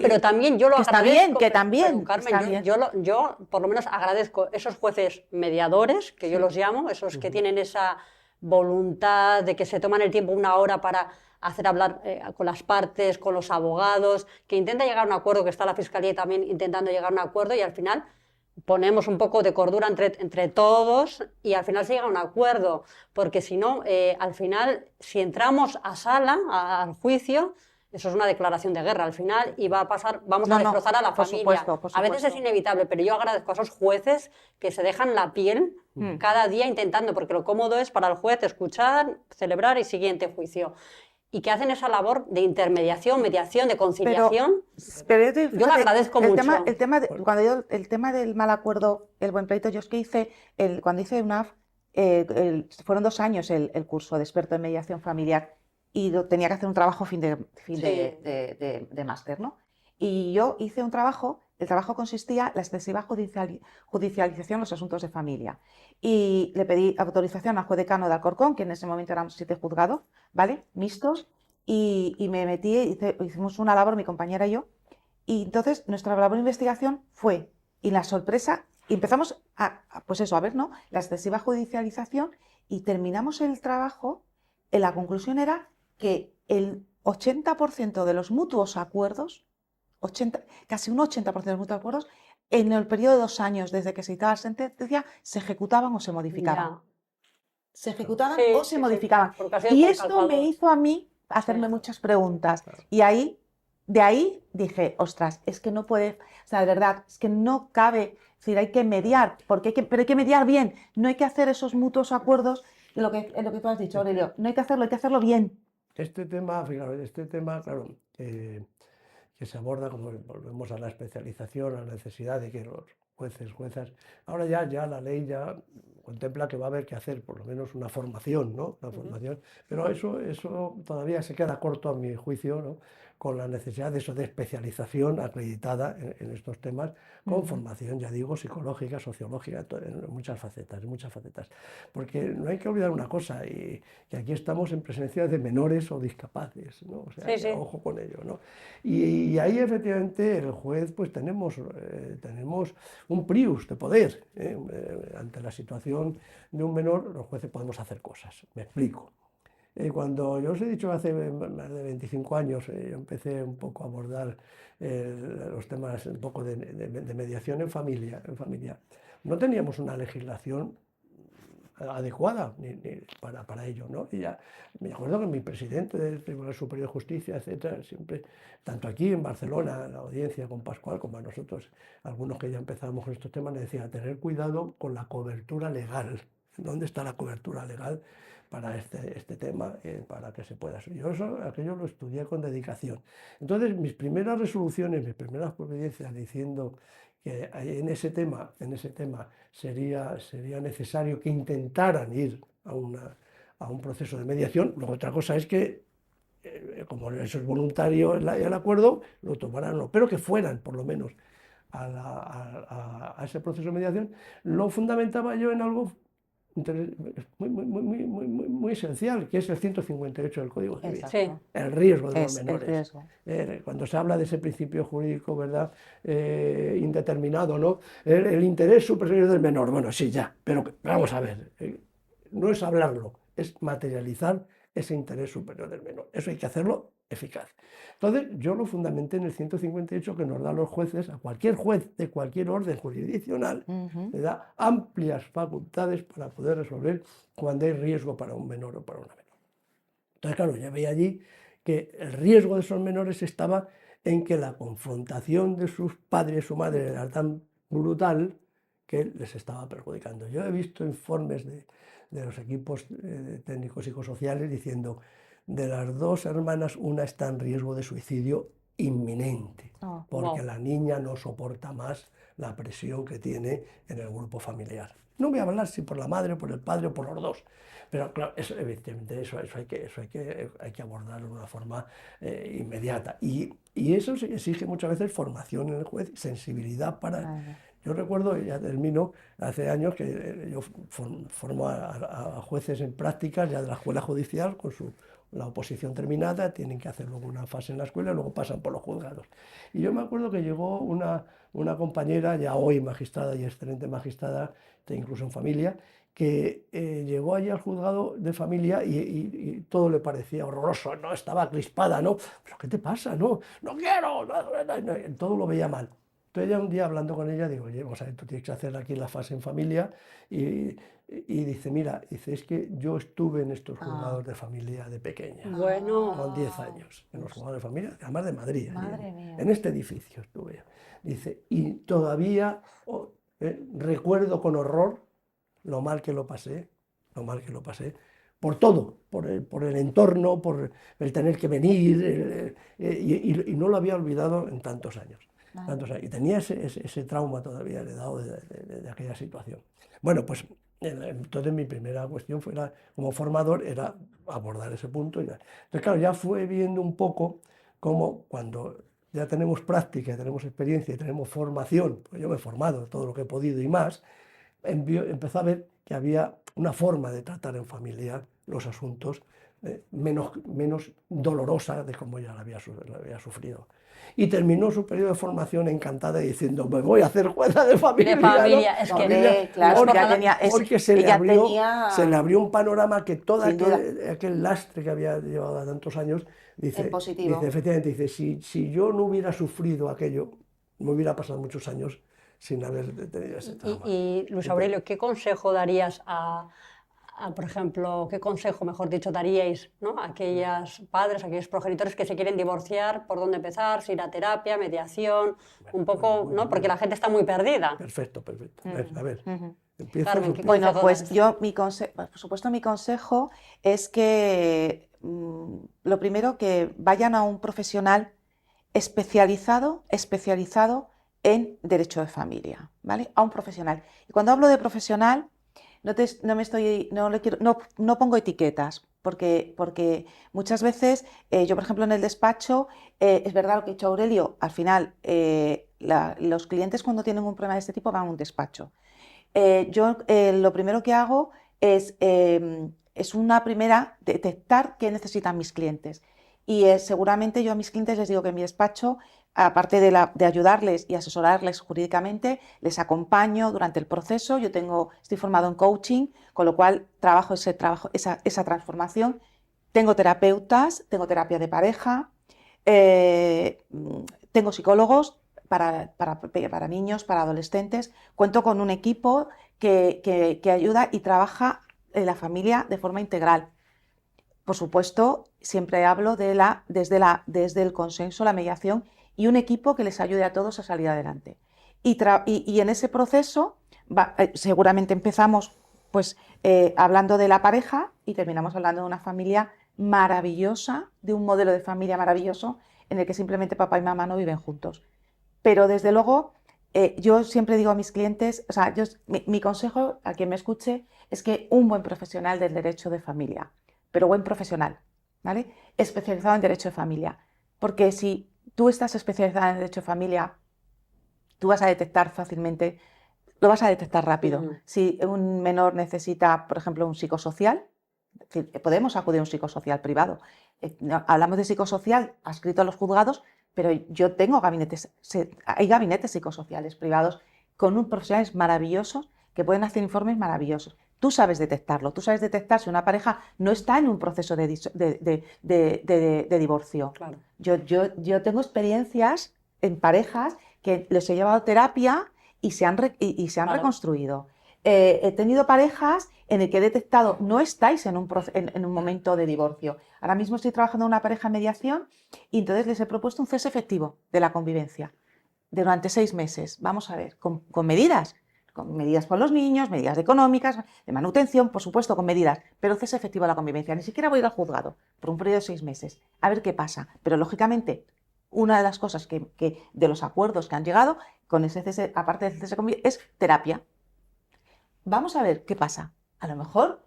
pero también yo lo agradezco. Que también, pero, Carmen, yo por lo menos agradezco esos jueces mediadores, que yo los llamo, esos que tienen esa voluntad de que se toman el tiempo, una hora para hacer hablar con las partes, con los abogados, que intentan llegar a un acuerdo, que está la Fiscalía también intentando llegar a un acuerdo y al final ponemos un poco de cordura entre todos y al final se llega a un acuerdo, porque si no, al final, si entramos a sala, al juicio, eso es una declaración de guerra al final y va a pasar, vamos a destrozar a la familia. Por supuesto. A veces es inevitable, pero yo agradezco a esos jueces que se dejan la piel cada día intentando, porque lo cómodo es para el juez escuchar, celebrar y siguiente juicio. Y que hacen esa labor de intermediación, mediación, de conciliación. Pero yo lo agradezco mucho. El tema del mal acuerdo, el buen pleito, yo es que hice, cuando hice UNAF, fueron 2 años el curso de experto en mediación familiar y tenía que hacer un trabajo fin de máster, ¿no? Y yo hice un trabajo, el trabajo consistía en la excesiva judicialización de los asuntos de familia. Y le pedí autorización al juez decano de Alcorcón, que en ese momento éramos 7 juzgados, ¿vale? Mixtos, y me metí, hicimos una labor, mi compañera y yo, y entonces nuestra labor de investigación fue, y la sorpresa, y empezamos pues eso, a ver, ¿no? La excesiva judicialización, y terminamos el trabajo, la conclusión era que el 80% de los mutuos acuerdos, casi un 80% de los mutuos acuerdos, en el periodo de 2 años desde que se dictaba la sentencia, se ejecutaban o se modificaban. Ya. Se ejecutaban o se modificaban. Sí, y esto me hizo a mí hacerme muchas preguntas. Y de ahí dije, ostras, es que no puede, o sea, de verdad, es que no cabe, es decir, hay que mediar, pero hay que mediar bien, no hay que hacer esos mutuos acuerdos, lo que tú has dicho, Aurelio, no hay que hacerlo bien. Este tema, fijaros, claro, que se aborda, como volvemos a la especialización, a la necesidad de que los juezas, ahora ya la ley ya contempla que va a haber que hacer por lo menos una formación, ¿no? Una formación, pero eso todavía se queda corto a mi juicio, ¿no? Con la necesidad de especialización acreditada en estos temas, con formación, ya digo, psicológica, sociológica, en muchas facetas. Porque no hay que olvidar una cosa, y que aquí estamos en presencia de menores o discapaces, ¿no? O sea, Sí. ojo con ello, ¿no? Y ahí efectivamente el juez, pues tenemos un prius de poder, ante la situación de un menor, los jueces podemos hacer cosas. Me explico. Cuando yo os he dicho que hace más de 25 años yo empecé un poco a abordar los temas un poco de mediación en familia, no teníamos una legislación adecuada para ello, ¿no? Y ya me acuerdo que mi presidente del Tribunal Superior de Justicia, etcétera, siempre, tanto aquí en Barcelona, en la audiencia con Pascual, como a nosotros, algunos que ya empezábamos con estos temas, le decía, tener cuidado con la cobertura legal. ¿Dónde está la cobertura legal para este tema, para que se pueda hacer? Yo aquello lo estudié con dedicación. Entonces, mis primeras resoluciones, mis primeras providencias diciendo que en ese tema sería necesario que intentaran ir a un proceso de mediación. Luego otra cosa es que, como eso es voluntario el acuerdo, lo tomaran, no, pero que fueran por lo menos a ese proceso de mediación. Lo fundamentaba yo en algo muy esencial, que es el 158 del Código Civil. Sí. El riesgo de los Es el menores. riesgo. Cuando se habla de ese principio jurídico, ¿verdad? Indeterminado, ¿no? El interés superior del menor. Bueno, sí, ya, pero vamos a ver, no es hablarlo, es materializar ese interés superior del menor. Eso hay que hacerlo eficaz. Entonces, yo lo fundamenté en el 158, que nos da a los jueces, a cualquier juez de cualquier orden jurisdiccional, le da amplias facultades para poder resolver cuando hay riesgo para un menor o para una menor. Entonces, claro, ya veía allí que el riesgo de esos menores estaba en que la confrontación de sus padres y su madre era tan brutal que les estaba perjudicando. Yo he visto informes de los equipos técnicos psicosociales diciendo, de las dos hermanas, una está en riesgo de suicidio inminente, porque la niña no soporta más la presión que tiene en el grupo familiar. No voy a hablar si por la madre, por el padre o por los dos, pero claro, evidentemente eso hay que abordarlo de una forma inmediata. Y eso exige muchas veces formación en el juez, sensibilidad para... Yo recuerdo, ya termino, hace años que yo formo a jueces en prácticas ya de la escuela judicial con la oposición terminada, tienen que hacer luego una fase en la escuela y luego pasan por los juzgados. Y yo me acuerdo que llegó una compañera, ya hoy magistrada y excelente magistrada, incluso en familia, que llegó allí al juzgado de familia y todo le parecía horroroso, ¿no? Estaba crispada, ¿no? ¿Pero qué te pasa? No quiero, todo lo veía mal. Entonces ya un día hablando con ella digo, oye, vamos a ver, tú tienes que hacer aquí la fase en familia y dice, mira, es que yo estuve en estos juzgados de familia de pequeña, Bueno. con 10 años, en los juzgados de familia, además de Madrid, Madre mía. en este edificio estuve. Dice, y todavía recuerdo con horror lo mal que lo pasé, por todo, por el entorno, por el tener que venir, y no lo había olvidado en tantos años. Y tenía ese trauma todavía heredado de aquella situación. Bueno, pues entonces mi primera cuestión como formador era abordar ese punto. Entonces, claro, ya fue viendo un poco cómo cuando ya tenemos práctica, tenemos experiencia y tenemos formación, pues yo me he formado todo lo que he podido y más, empezó a ver que había una forma de tratar en familia los asuntos menos dolorosa de como ya la había sufrido. Y terminó su periodo de formación encantada diciendo, me voy a hacer jueza de familia. De familia, ¿no? es que claro, porque, ya tenía, porque se le abrió un panorama que todo aquel lastre que había llevado a tantos años, dice, efectivamente, si yo no hubiera sufrido aquello, me hubiera pasado muchos años sin haber tenido ese trauma. Y Luis Aurelio, ¿qué consejo darías por ejemplo, qué consejo, mejor dicho, daríais, ¿no? A aquellos padres, a aquellos progenitores que se quieren divorciar, por dónde empezar, si ir a terapia, mediación, un poco, ¿no? Porque la gente está muy perdida. Perfecto. A ver, Carmen, ¿qué bueno, consejo pues das? yo, por supuesto, mi consejo es que lo primero, que vayan a un profesional especializado en derecho de familia, ¿vale? A un profesional. Y cuando hablo de profesional, no pongo etiquetas, porque muchas veces, yo por ejemplo en el despacho, es verdad lo que ha dicho Aurelio, al final los clientes cuando tienen un problema de este tipo van a un despacho. Yo lo primero que hago es una primera detectar qué necesitan mis clientes. Y seguramente yo a mis clientes les digo que en mi despacho, aparte de ayudarles y asesorarles jurídicamente, les acompaño durante el proceso. Estoy formado en coaching, con lo cual trabajo esa transformación. Tengo terapeutas, tengo terapia de pareja, eh, tengo psicólogos para niños, para adolescentes. Cuento con un equipo que ayuda y trabaja en la familia de forma integral. Por supuesto, siempre hablo desde el consenso, la mediación y un equipo que les ayude a todos a salir adelante. Y en ese proceso seguramente empezamos pues, hablando de la pareja y terminamos hablando de una familia maravillosa, de un modelo de familia maravilloso en el que simplemente papá y mamá no viven juntos. Pero desde luego, yo siempre digo a mis clientes, o sea, mi consejo a quien me escuche es que un buen profesional del derecho de familia, pero buen profesional, ¿vale? Especializado en derecho de familia. Porque si tú estás especializada en derecho de familia, tú vas a detectar fácilmente, lo vas a detectar rápido. Si un menor necesita, por ejemplo, un psicosocial, podemos acudir a un psicosocial privado. Hablamos de psicosocial adscrito a los juzgados, pero yo tengo hay gabinetes psicosociales privados con profesionales maravillosos que pueden hacer informes maravillosos. Tú sabes detectarlo, tú sabes detectar si una pareja no está en un proceso de divorcio. Claro. Yo tengo experiencias en parejas que les he llevado terapia y se han Claro. reconstruido. He tenido parejas en el que he detectado, no estáis en un momento de divorcio. Ahora mismo estoy trabajando en una pareja en mediación y entonces les he propuesto un cese efectivo de la convivencia durante 6 meses. Vamos a ver, con medidas por los niños, medidas económicas, de manutención, por supuesto, con medidas, pero cese efectivo de la convivencia. Ni siquiera voy a ir al juzgado por un periodo de 6 meses, a ver qué pasa. Pero lógicamente, una de las cosas de los acuerdos que han llegado con ese cese, aparte del cese es terapia. Vamos a ver qué pasa. A lo mejor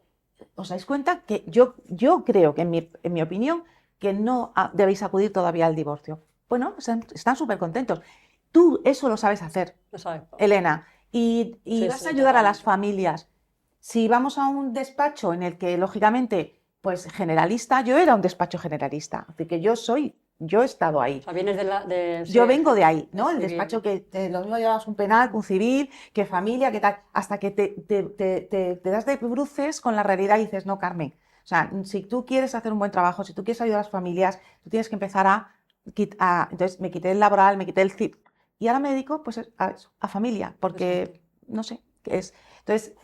os dais cuenta que yo creo que, en mi opinión, que no debéis acudir todavía al divorcio. Bueno, están súper contentos. Tú eso lo sabes hacer, Exacto. Elena, y Sí, vas sí, a ayudar a las totalmente. familias. Si vamos a un despacho en el que, lógicamente, pues generalista, yo era un despacho generalista, así que yo he estado ahí. O sea, vienes Yo vengo de ahí, ¿no? El civil. despacho que lo mismo llevas un penal, un civil, que familia, que tal, hasta que te das de bruces con la realidad y dices, no, Carmen, o sea, si tú quieres hacer un buen trabajo, si tú quieres ayudar a las familias, tú tienes que empezar entonces me quité el laboral, me quité el CIP y ahora me dedico pues a familia, porque, no sé, qué es. Entonces,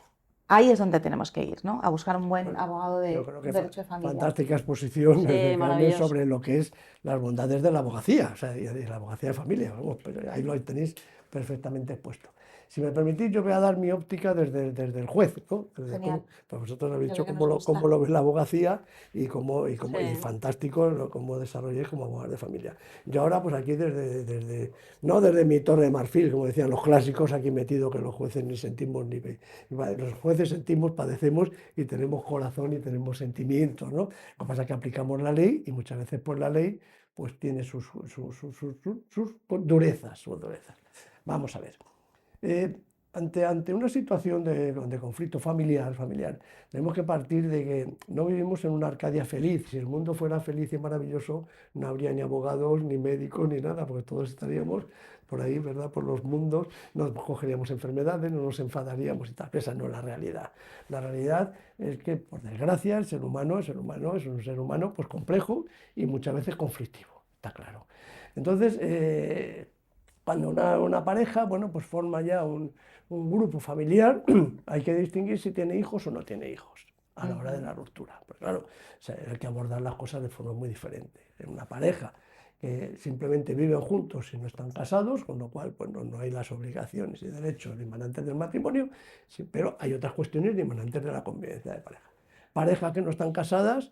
ahí es donde tenemos que ir, ¿no? A buscar un buen abogado de Yo creo que derecho de familia. fantástica exposición Sí, desde Carmen maravilloso. sobre lo que es las bondades de la abogacía, o sea, y de la abogacía de familia. Vamos, pero ahí lo tenéis perfectamente expuesto. Si me permitís, yo voy a dar mi óptica desde el juez, ¿no? Genial. Pues vosotros habéis Es dicho lo que nos gusta. cómo lo ves la abogacía y Sí. fantástico cómo desarrolléis como abogado de familia. Yo ahora, pues aquí no desde mi torre de marfil, como decían los clásicos aquí metido, que los jueces ni sentimos los jueces sentimos, padecemos y tenemos corazón y tenemos sentimientos, ¿no? Lo que pasa es que aplicamos la ley y muchas veces pues la ley pues tiene sus durezas, Vamos a ver. Ante una situación de conflicto familiar, tenemos que partir de que no vivimos en una Arcadia feliz. Si el mundo fuera feliz y maravilloso, no habría ni abogados, ni médicos, ni nada, porque todos estaríamos por ahí, ¿verdad? Por los mundos, nos cogeríamos enfermedades, no nos enfadaríamos y tal. Esa no es la realidad. La realidad es que, por desgracia, el ser humano es un ser humano pues complejo y muchas veces conflictivo, está claro. Entonces, cuando una pareja, bueno, pues forma ya un grupo familiar, hay que distinguir si tiene hijos o no tiene hijos a la hora de la ruptura. Pues claro, o sea, hay que abordar las cosas de forma muy diferente. En una pareja que simplemente viven juntos y no están casados, con lo cual pues no hay las obligaciones y derechos emanantes del matrimonio, sí, pero hay otras cuestiones emanantes de la convivencia de pareja. Parejas que no están casadas,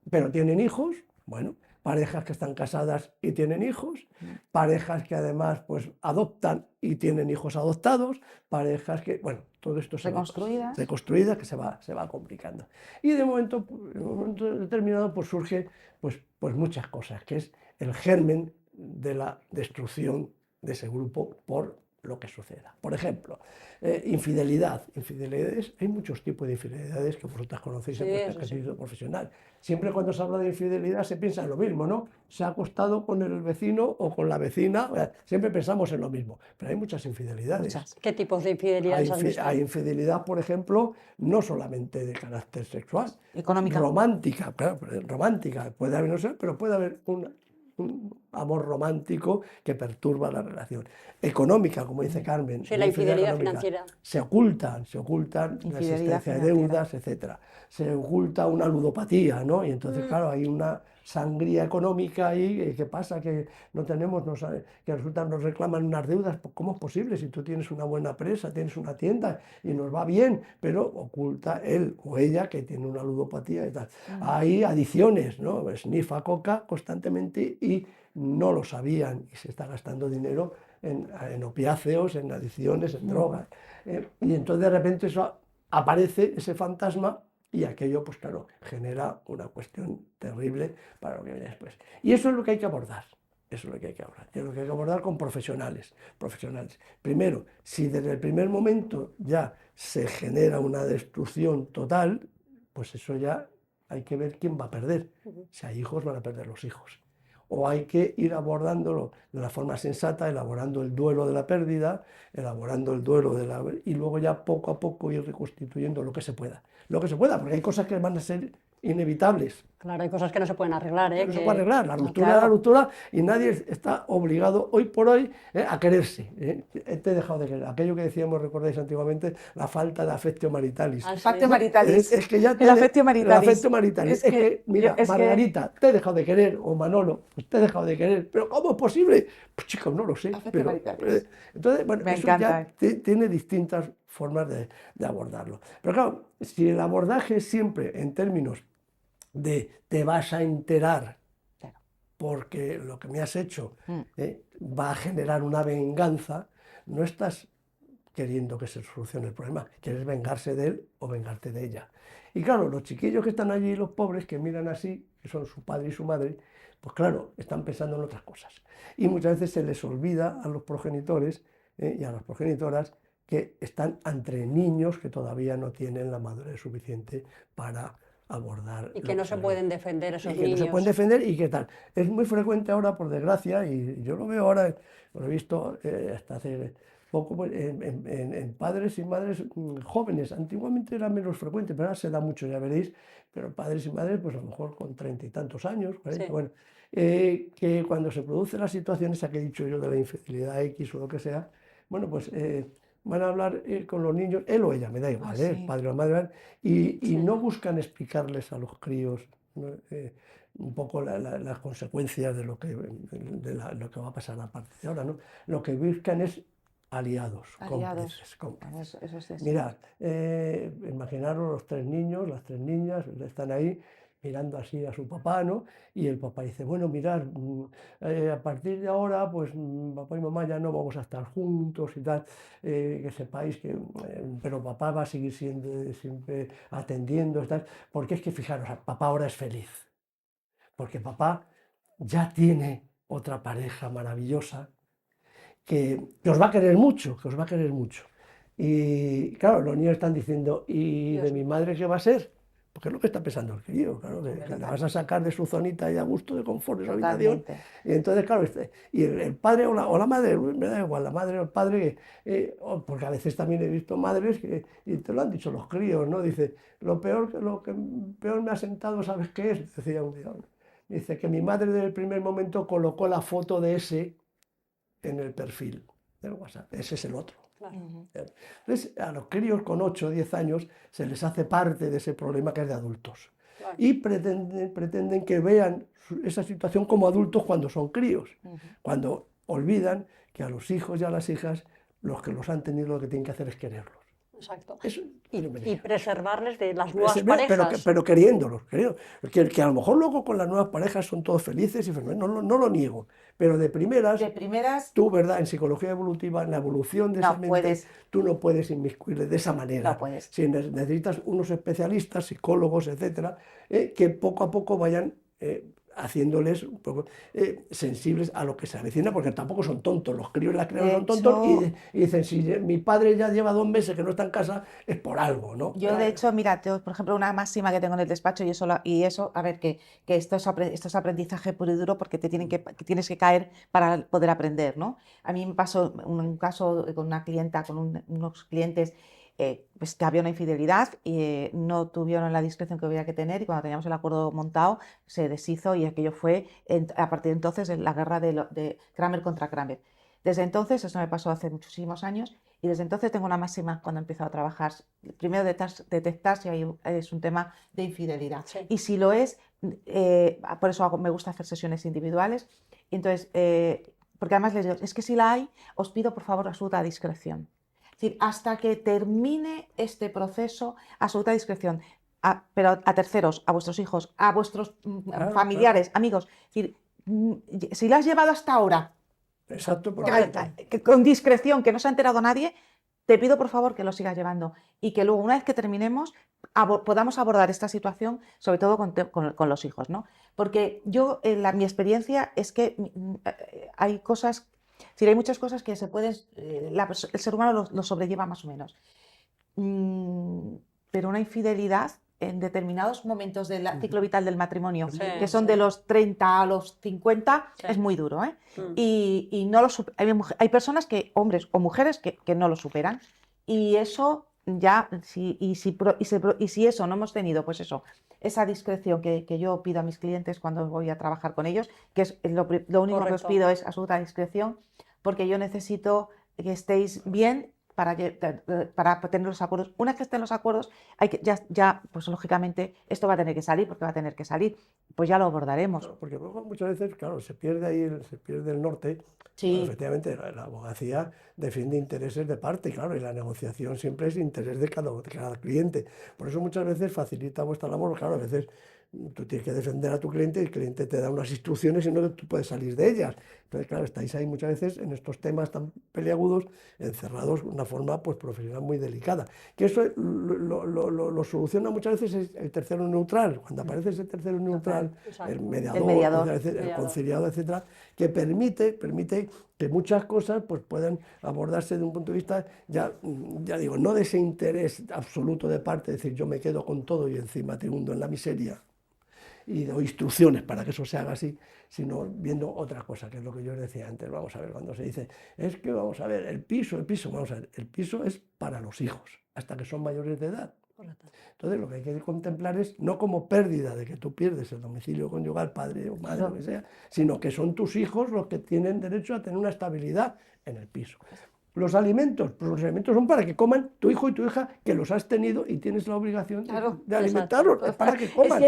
pero tienen hijos, bueno, parejas que están casadas y tienen hijos, parejas que además pues adoptan y tienen hijos adoptados, parejas que, bueno, todo esto se Reconstruidas. va reconstruidas, que se va complicando. Y de momento, en un momento determinado, pues surge pues muchas cosas, que es el germen de la destrucción de ese grupo por lo que suceda. Por ejemplo, infidelidad. Infidelidades, hay muchos tipos de infidelidades que vosotras conocéis Sí, en vuestro eso sí. ejercicio profesional. Siempre cuando se habla de infidelidad se piensa en lo mismo, ¿no? Se ha acostado con el vecino o con la vecina, siempre pensamos en lo mismo, pero hay muchas infidelidades. Muchas. ¿Qué tipos de infidelidades has visto? Hay infidelidad, por ejemplo, no solamente de carácter sexual, Económica. romántica, claro, romántica, puede haber, no sé, pero puede haber un amor romántico que perturba la relación. Económica, como dice Carmen. Sí, la infidelidad económica. financiera. Se ocultan la Infidelidad existencia de financiera. deudas, etcétera. Se oculta una ludopatía, ¿no? Y entonces, claro, hay una sangría económica ahí. ¿Qué pasa? Que no tenemos, que resulta nos reclaman unas deudas. ¿Cómo es posible? Si tú tienes una buena empresa, tienes una tienda y nos va bien, pero oculta él o ella que tiene una ludopatía y tal. Hay adicciones, ¿no? Snifa coca constantemente y no lo sabían y se está gastando dinero en opiáceos, en adicciones, en drogas. Y entonces de repente eso aparece, ese fantasma, y aquello, pues claro, genera una cuestión terrible para lo que viene después. Y eso es lo que hay que abordar. Eso es lo que hay que abordar. Es lo que hay que abordar con profesionales. Primero, si desde el primer momento ya se genera una destrucción total, pues eso ya hay que ver quién va a perder. Si hay hijos, van a perder los hijos. O hay que ir abordándolo de la forma sensata, elaborando el duelo de la pérdida, elaborando el duelo de la... y luego ya poco a poco ir reconstituyendo lo que se pueda. Lo que se pueda, porque hay cosas que van a ser inevitables. Claro, hay cosas que no se pueden arreglar, ¿eh? No se puede arreglar, la ruptura claro. es la ruptura y nadie está obligado hoy por hoy a quererse. Te he dejado de querer. Aquello que decíamos, recordáis antiguamente, la falta de affectio maritalis. Ah, sí. Affectio maritalis. Es que ya El affectio maritalis. El affectio maritalis. Es que, mira, Margarita, te he dejado de querer, o Manolo, pues te he dejado de querer. ¿Pero cómo es posible? Pues chicos, no lo sé. Affectio maritalis. Entonces, bueno, Me eso encanta. ya tiene distintas formas de abordarlo. Pero claro, si el abordaje es siempre en términos de te vas a enterar Claro. porque lo que me has hecho va a generar una venganza, no estás queriendo que se solucione el problema, quieres vengarse de él o vengarte de ella. Y claro, los chiquillos que están allí, los pobres, que miran así, que son su padre y su madre, pues claro, están pensando en otras cosas. Y muchas veces se les olvida a los progenitores y a las progenitoras que están entre niños que todavía no tienen la madurez suficiente para abordar. Y que no se pueden defender esos y que niños. no se pueden defender y qué tal. Es muy frecuente ahora, por desgracia, y yo lo veo ahora, lo he visto hasta hace poco pues, en padres y madres jóvenes. Antiguamente era menos frecuente, pero ahora se da mucho, ya veréis, pero padres y madres, pues a lo mejor con 30 y tantos años, 40, Sí. bueno, que cuando se producen las situaciones, esa que he dicho yo de la infidelidad X o lo que sea, bueno, pues van a hablar con los niños, él o ella, me da igual, sí. el padre o la madre, y Sí. no buscan explicarles a los críos, ¿no? Un poco las consecuencias de lo que va a pasar a partir de ahora, ¿no? Lo que buscan es aliados, Aliados. cómplices. Eso es. Mirad, imaginaros los tres niños, las tres niñas, están ahí mirando así a su papá, ¿no? Y el papá dice, bueno, mirad, a partir de ahora, pues papá y mamá ya no vamos a estar juntos y tal, que sepáis que, pero papá va a seguir siendo siempre atendiendo y tal, porque es que fijaros, papá ahora es feliz, porque papá ya tiene otra pareja maravillosa que os va a querer mucho, que os va a querer mucho. Y claro, los niños están diciendo, ¿y Dios de mi madre qué va a ser? Porque es lo que está pensando el crío, claro, que le vas a sacar de su zonita y a gusto de confort de su habitación. Totalmente. Y entonces, claro, y el padre o la madre, me da igual, la madre o el padre, porque a veces también he visto madres que, y te lo han dicho los críos, ¿no? Dice, lo que peor me ha sentado, ¿sabes qué es? Decía un día, dice que mi madre desde el primer momento colocó la foto de ese en el perfil del WhatsApp. Ese es el otro. Claro. Entonces, a los críos con 8 o 10 años se les hace parte de ese problema que es de adultos. Claro. Y pretenden que vean esa situación como adultos cuando son críos, cuando olvidan que a los hijos y a las hijas los que los han tenido lo que tienen que hacer es quererlos. Exacto. Eso, Y preservarles de las nuevas parejas. pero queriéndolos. Que a lo mejor luego con las nuevas parejas son todos felices, y no lo niego. Pero de primeras, tú, ¿verdad? En psicología evolutiva, en la evolución de esa mente, tú no puedes inmiscuirle de esa manera. No puedes. Si necesitas unos especialistas, psicólogos, etcétera, que poco a poco vayan haciéndoles un poco sensibles a lo que se avecina, porque tampoco son tontos, los críos y las crías son tontos, y dicen, si mi padre ya lleva 2 meses que no está en casa, es por algo, ¿no? Yo, de hecho, mira, por ejemplo, una máxima que tengo en el despacho, y eso, a ver, que esto es aprendizaje puro y duro, porque tienes que caer para poder aprender, ¿no? A mí me pasó un caso con una clienta, con unos clientes, pues que había una infidelidad y no tuvieron la discreción que había que tener, y cuando teníamos el acuerdo montado se deshizo, y aquello fue, a partir de entonces, la guerra de Kramer contra Kramer. Desde entonces, eso me pasó hace muchísimos años, y desde entonces tengo una máxima cuando empiezo a trabajar. Primero, detectar si es un tema de infidelidad. Sí. Y si lo es, por eso me gusta hacer sesiones individuales. Entonces, porque además les digo, es que si la hay, os pido por favor absoluta discreción. Es decir, hasta que termine este proceso, absoluta discreción. Pero a terceros, a vuestros hijos, a vuestros familiares, amigos. Es decir, si la has llevado hasta ahora, exacto, con discreción, que no se ha enterado nadie, te pido por favor que lo sigas llevando, y que luego, una vez que terminemos, podamos abordar esta situación, sobre todo con los hijos, ¿no? Porque mi experiencia es que hay cosas, hay muchas cosas que se pueden, el ser humano lo sobrelleva más o menos. Pero una infidelidad en determinados momentos del ciclo vital del matrimonio, que son de los 30 a los 50, es muy duro, ¿eh? Y no hay personas hombres o mujeres, que no lo superan, y eso ya, si eso no hemos tenido, pues eso, esa discreción que yo pido a mis clientes cuando voy a trabajar con ellos, que es lo único que os pido es absoluta discreción, porque yo necesito que estéis bien para tener los acuerdos. Una vez que estén los acuerdos, pues lógicamente esto va a tener que salir, porque va a tener que salir, pues ya lo abordaremos. Claro, porque luego muchas veces, claro, se pierde el norte. Sí. Bueno, efectivamente, la abogacía defiende intereses de parte, claro, y la negociación siempre es interés de cada cliente. Por eso muchas veces facilita vuestra labor, claro, a veces tú tienes que defender a tu cliente y el cliente te da unas instrucciones y no tú puedes salir de ellas. Entonces, claro, estáis ahí muchas veces en estos temas tan peliagudos, encerrados de una forma pues profesional muy delicada. Que eso lo soluciona muchas veces el tercero neutral. Cuando aparece ese tercero neutral, el mediador, el conciliador, etcétera, que permite que muchas cosas pues puedan abordarse de un punto de vista, ya digo, no de ese interés absoluto de parte, es decir, yo me quedo con todo y encima te hundo en la miseria, y doy instrucciones para que eso se haga así, sino viendo otra cosa, que es lo que yo os decía antes. Vamos a ver, cuando se dice, es que vamos a ver, el piso, vamos a ver, el piso es para los hijos, hasta que son mayores de edad. Entonces lo que hay que contemplar es no como pérdida de que tú pierdes el domicilio conyugal, padre o madre, lo que sea, sino que son tus hijos los que tienen derecho a tener una estabilidad en el piso. Los alimentos, pues los alimentos son para que coman tu hijo y tu hija, que los has tenido y tienes la obligación de alimentarlos, es para que coman.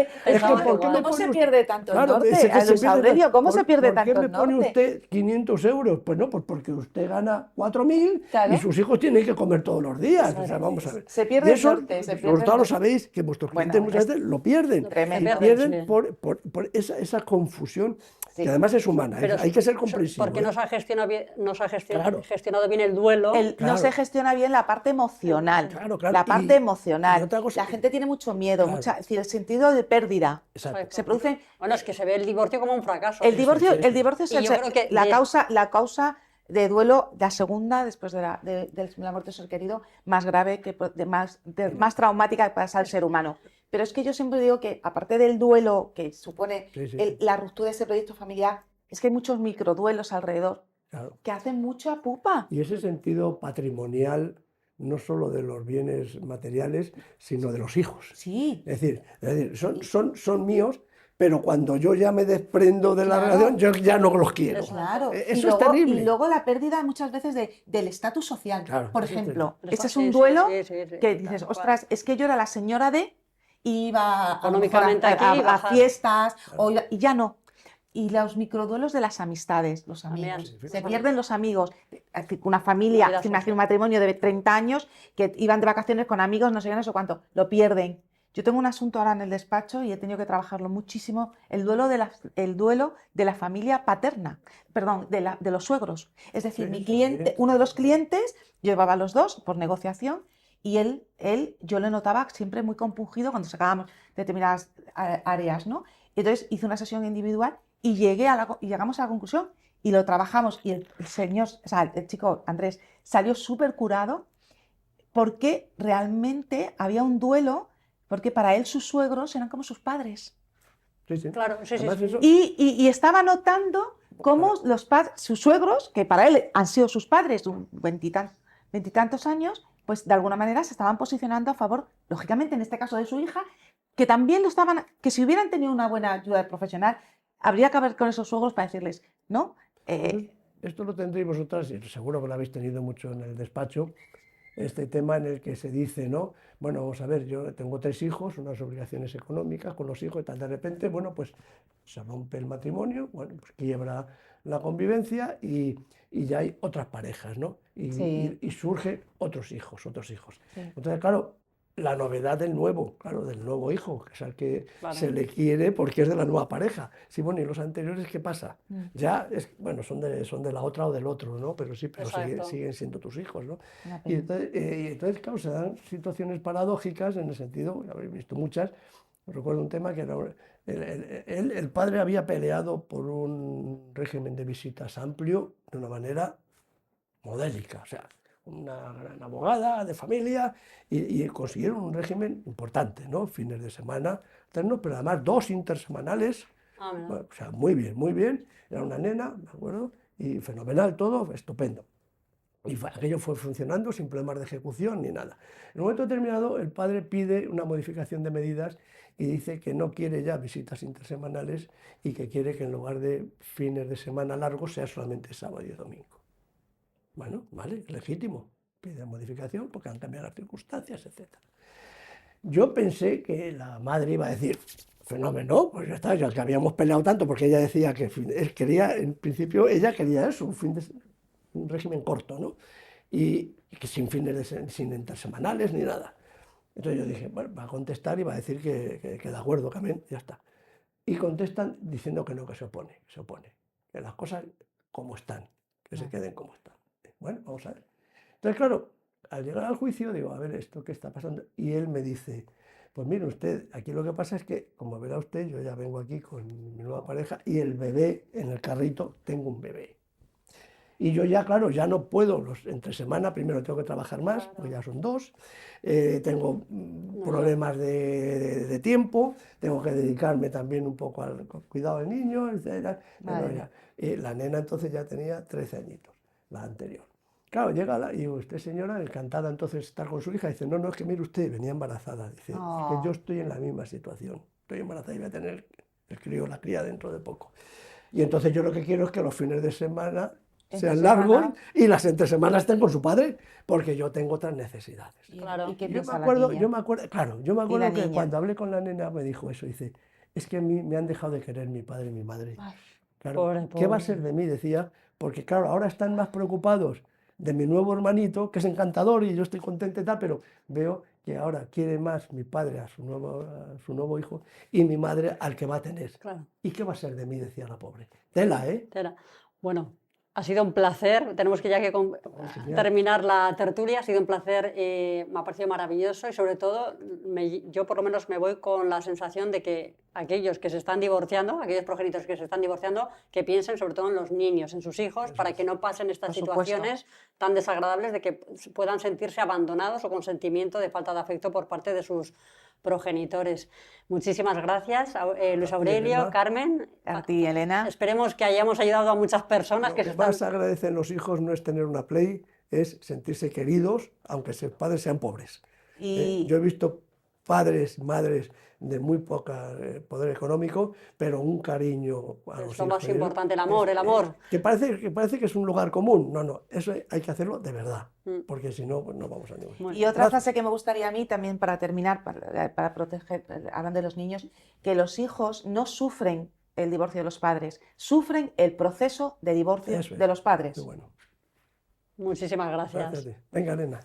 ¿Cómo se pierde tanto el norte? Aurelio, ¿cómo se pierde tanto el norte? ¿Por qué me pone usted 500 euros? Pues no, pues porque usted gana 4.000 y sus hijos tienen que comer todos los días. O sea, vamos a ver. Se pierde el norte. Vosotros lo sabéis, que vuestros clientes muchas veces lo pierden. Pierden por esa confusión. Sí. Que además es humana, hay que ser comprensivo. Porque no se ha gestionado bien el duelo. No se gestiona bien la parte emocional. La parte emocional. La gente tiene mucho miedo, el sentido de pérdida. Exacto. Se produce. Bueno, es que se ve el divorcio como un fracaso. El divorcio es la causa de duelo, la segunda, después de la muerte de ser querido, más grave, más traumática que pasa al ser humano. Pero es que yo siempre digo que, aparte del duelo que supone la ruptura de ese proyecto familiar, es que hay muchos microduelos alrededor que hacen mucha pupa. Y ese sentido patrimonial, no solo de los bienes materiales, sino de los hijos. Sí. Es decir son míos, pero cuando yo ya me desprendo de la relación, yo ya no los quiero. Claro. Eso es terrible. Y luego la pérdida muchas veces del estatus social. Claro, por ejemplo, este es un duelo que dices, ostras, es que yo era la señora de... iba a fiestas, y ya no. Y los microduelos de las amistades, los amigos. Se pierden los amigos. una familia, Vida imagina social. un matrimonio de 30 años que iban de vacaciones con amigos, no sé qué, no sé cuánto, lo pierden. Yo tengo un asunto ahora en el despacho y he tenido que trabajarlo muchísimo, el duelo de la familia paterna, perdón, de los suegros. Es decir, Sí, mi también, cliente, uno de los clientes llevaba a los dos por negociación y yo le notaba siempre muy compungido cuando sacábamos determinadas áreas, ¿no? Entonces hice una sesión individual y llegamos a la conclusión y lo trabajamos y el señor, o sea, el chico Andrés salió súper curado porque realmente había un duelo, porque para él sus suegros eran como sus padres. Sí, sí. Claro, sí, sí, Además sí. eso, Y estaba notando cómo sus suegros, que para él han sido sus padres de veintitantos años, pues de alguna manera se estaban posicionando a favor, lógicamente en este caso de su hija, que también que si hubieran tenido una buena ayuda profesional, habría que hablar con esos suegros para decirles, ¿no? esto lo tendréis vosotras, y seguro que lo habéis tenido mucho en el despacho, este tema en el que se dice, ¿no? Bueno, vamos a ver, yo tengo 3 hijos, unas obligaciones económicas con los hijos y tal, de repente, bueno, pues se rompe el matrimonio, bueno, pues quiebra la convivencia y ya hay otras parejas, ¿no? Sí, Y surgen otros hijos, otros hijos. sí. Entonces, claro, la novedad del nuevo, claro, del nuevo hijo, que es al que Claro. se le quiere porque es de la nueva pareja. Sí, bueno, ¿y los anteriores qué pasa? Mm. Ya, bueno, son de la otra o del otro, ¿no? Pero sí, pero Exacto. siguen siendo tus hijos, ¿no? Una Y pena. entonces, claro, se dan situaciones paradójicas en el sentido, habéis visto muchas, recuerdo un tema que era, el padre había peleado por un régimen de visitas amplio de una manera modélica, o sea, una gran abogada de familia y consiguieron un régimen importante, ¿no? Fines de semana, alternos, pero además 2 intersemanales, Ah, mira. bueno, o sea, muy bien, era una nena, me acuerdo, y fenomenal todo, estupendo. Y aquello fue funcionando sin problemas de ejecución ni nada. En un momento determinado, el padre pide una modificación de medidas y dice que no quiere ya visitas intersemanales y que quiere que en lugar de fines de semana largos sea solamente sábado y domingo. Bueno, vale, legítimo. Pide modificación porque han cambiado las circunstancias, etc. Yo pensé que la madre iba a decir, fenómeno, pues ya está, ya que habíamos peleado tanto, porque ella decía que él quería, en principio, ella quería eso, un régimen corto, ¿no? Y que sin sin intersemanales ni nada. Entonces yo dije, bueno, va a contestar y va a decir que de acuerdo, que amén, ya está. Y contestan diciendo que no, que se opone, que las cosas como están, que se queden como están. Bueno, vamos a ver. Entonces, claro, al llegar al juicio digo, a ver, ¿esto qué está pasando? Y él me dice, pues mire usted, aquí lo que pasa es que, como verá usted, yo ya vengo aquí con mi nueva pareja y el bebé en el carrito, tengo un bebé. Y yo ya, claro, ya no puedo, entre semana primero tengo que trabajar más, Claro. porque ya son 2, tengo No, problemas de tiempo, tengo que dedicarme también un poco al cuidado del niño, etc. Madre mía. La nena entonces ya tenía 13 añitos, la anterior. Claro, llega y digo, usted señora, encantada entonces de estar con su hija, dice, no, no, es que mire usted, venía embarazada, dice, es que yo Oh. estoy en la misma situación, estoy embarazada y voy a tener el crío, la cría dentro de poco. Y entonces yo lo que quiero es que los fines de semana Entre sean largos semana. y las entre semanas estén con su padre, porque yo tengo otras necesidades. Claro. ¿Y qué Y piensa la niña? claro, yo me Y la acuerdo que niña. cuando hablé con la nena me dijo eso, dice, es que a mí me han dejado de querer mi padre y mi madre. Ay, Claro, Pobre, ¿qué va a pobre. ser de mí? Decía, porque claro, ahora están más preocupados de mi nuevo hermanito, que es encantador y yo estoy contenta y tal, pero veo que ahora quiere más mi padre a su nuevo hijo y mi madre al que va a tener. Claro. ¿Y qué va a ser de mí? Decía la pobre. Tela, ¿eh? Tela. Bueno, ha sido un placer. Tenemos que ya que Genial. terminar la tertulia. Ha sido un placer. Me ha parecido maravilloso y sobre todo yo por lo menos me voy con la sensación de que aquellos que se están divorciando, aquellos progenitores que se están divorciando, que piensen sobre todo en los niños, en sus hijos, para que no pasen estas Por supuesto. situaciones tan desagradables de que puedan sentirse abandonados o con sentimiento de falta de afecto por parte de sus progenitores. Muchísimas gracias, Luis A ti, Aurelio, Elena. Carmen. A ti, Elena. Esperemos que hayamos ayudado a muchas personas Lo que que se están... más agradecen los hijos no es tener una Play, es sentirse queridos, aunque sus padres sean pobres. Y Yo he visto padres, madres de muy poco poder económico, pero un cariño a los Es lo hijos. más importante, el amor, el amor. Que parece que es un lugar común. No, no, eso hay que hacerlo de verdad, Mm. porque si no, pues no vamos a ningún Muy Y otra Gracias. frase que me gustaría a mí también para terminar, para proteger, hablando de los niños, que los hijos no sufren el divorcio de los padres, sufren el proceso de divorcio Eso es. de los padres. Qué bueno. Muchísimas gracias. Gracias a ti. Venga, Elena.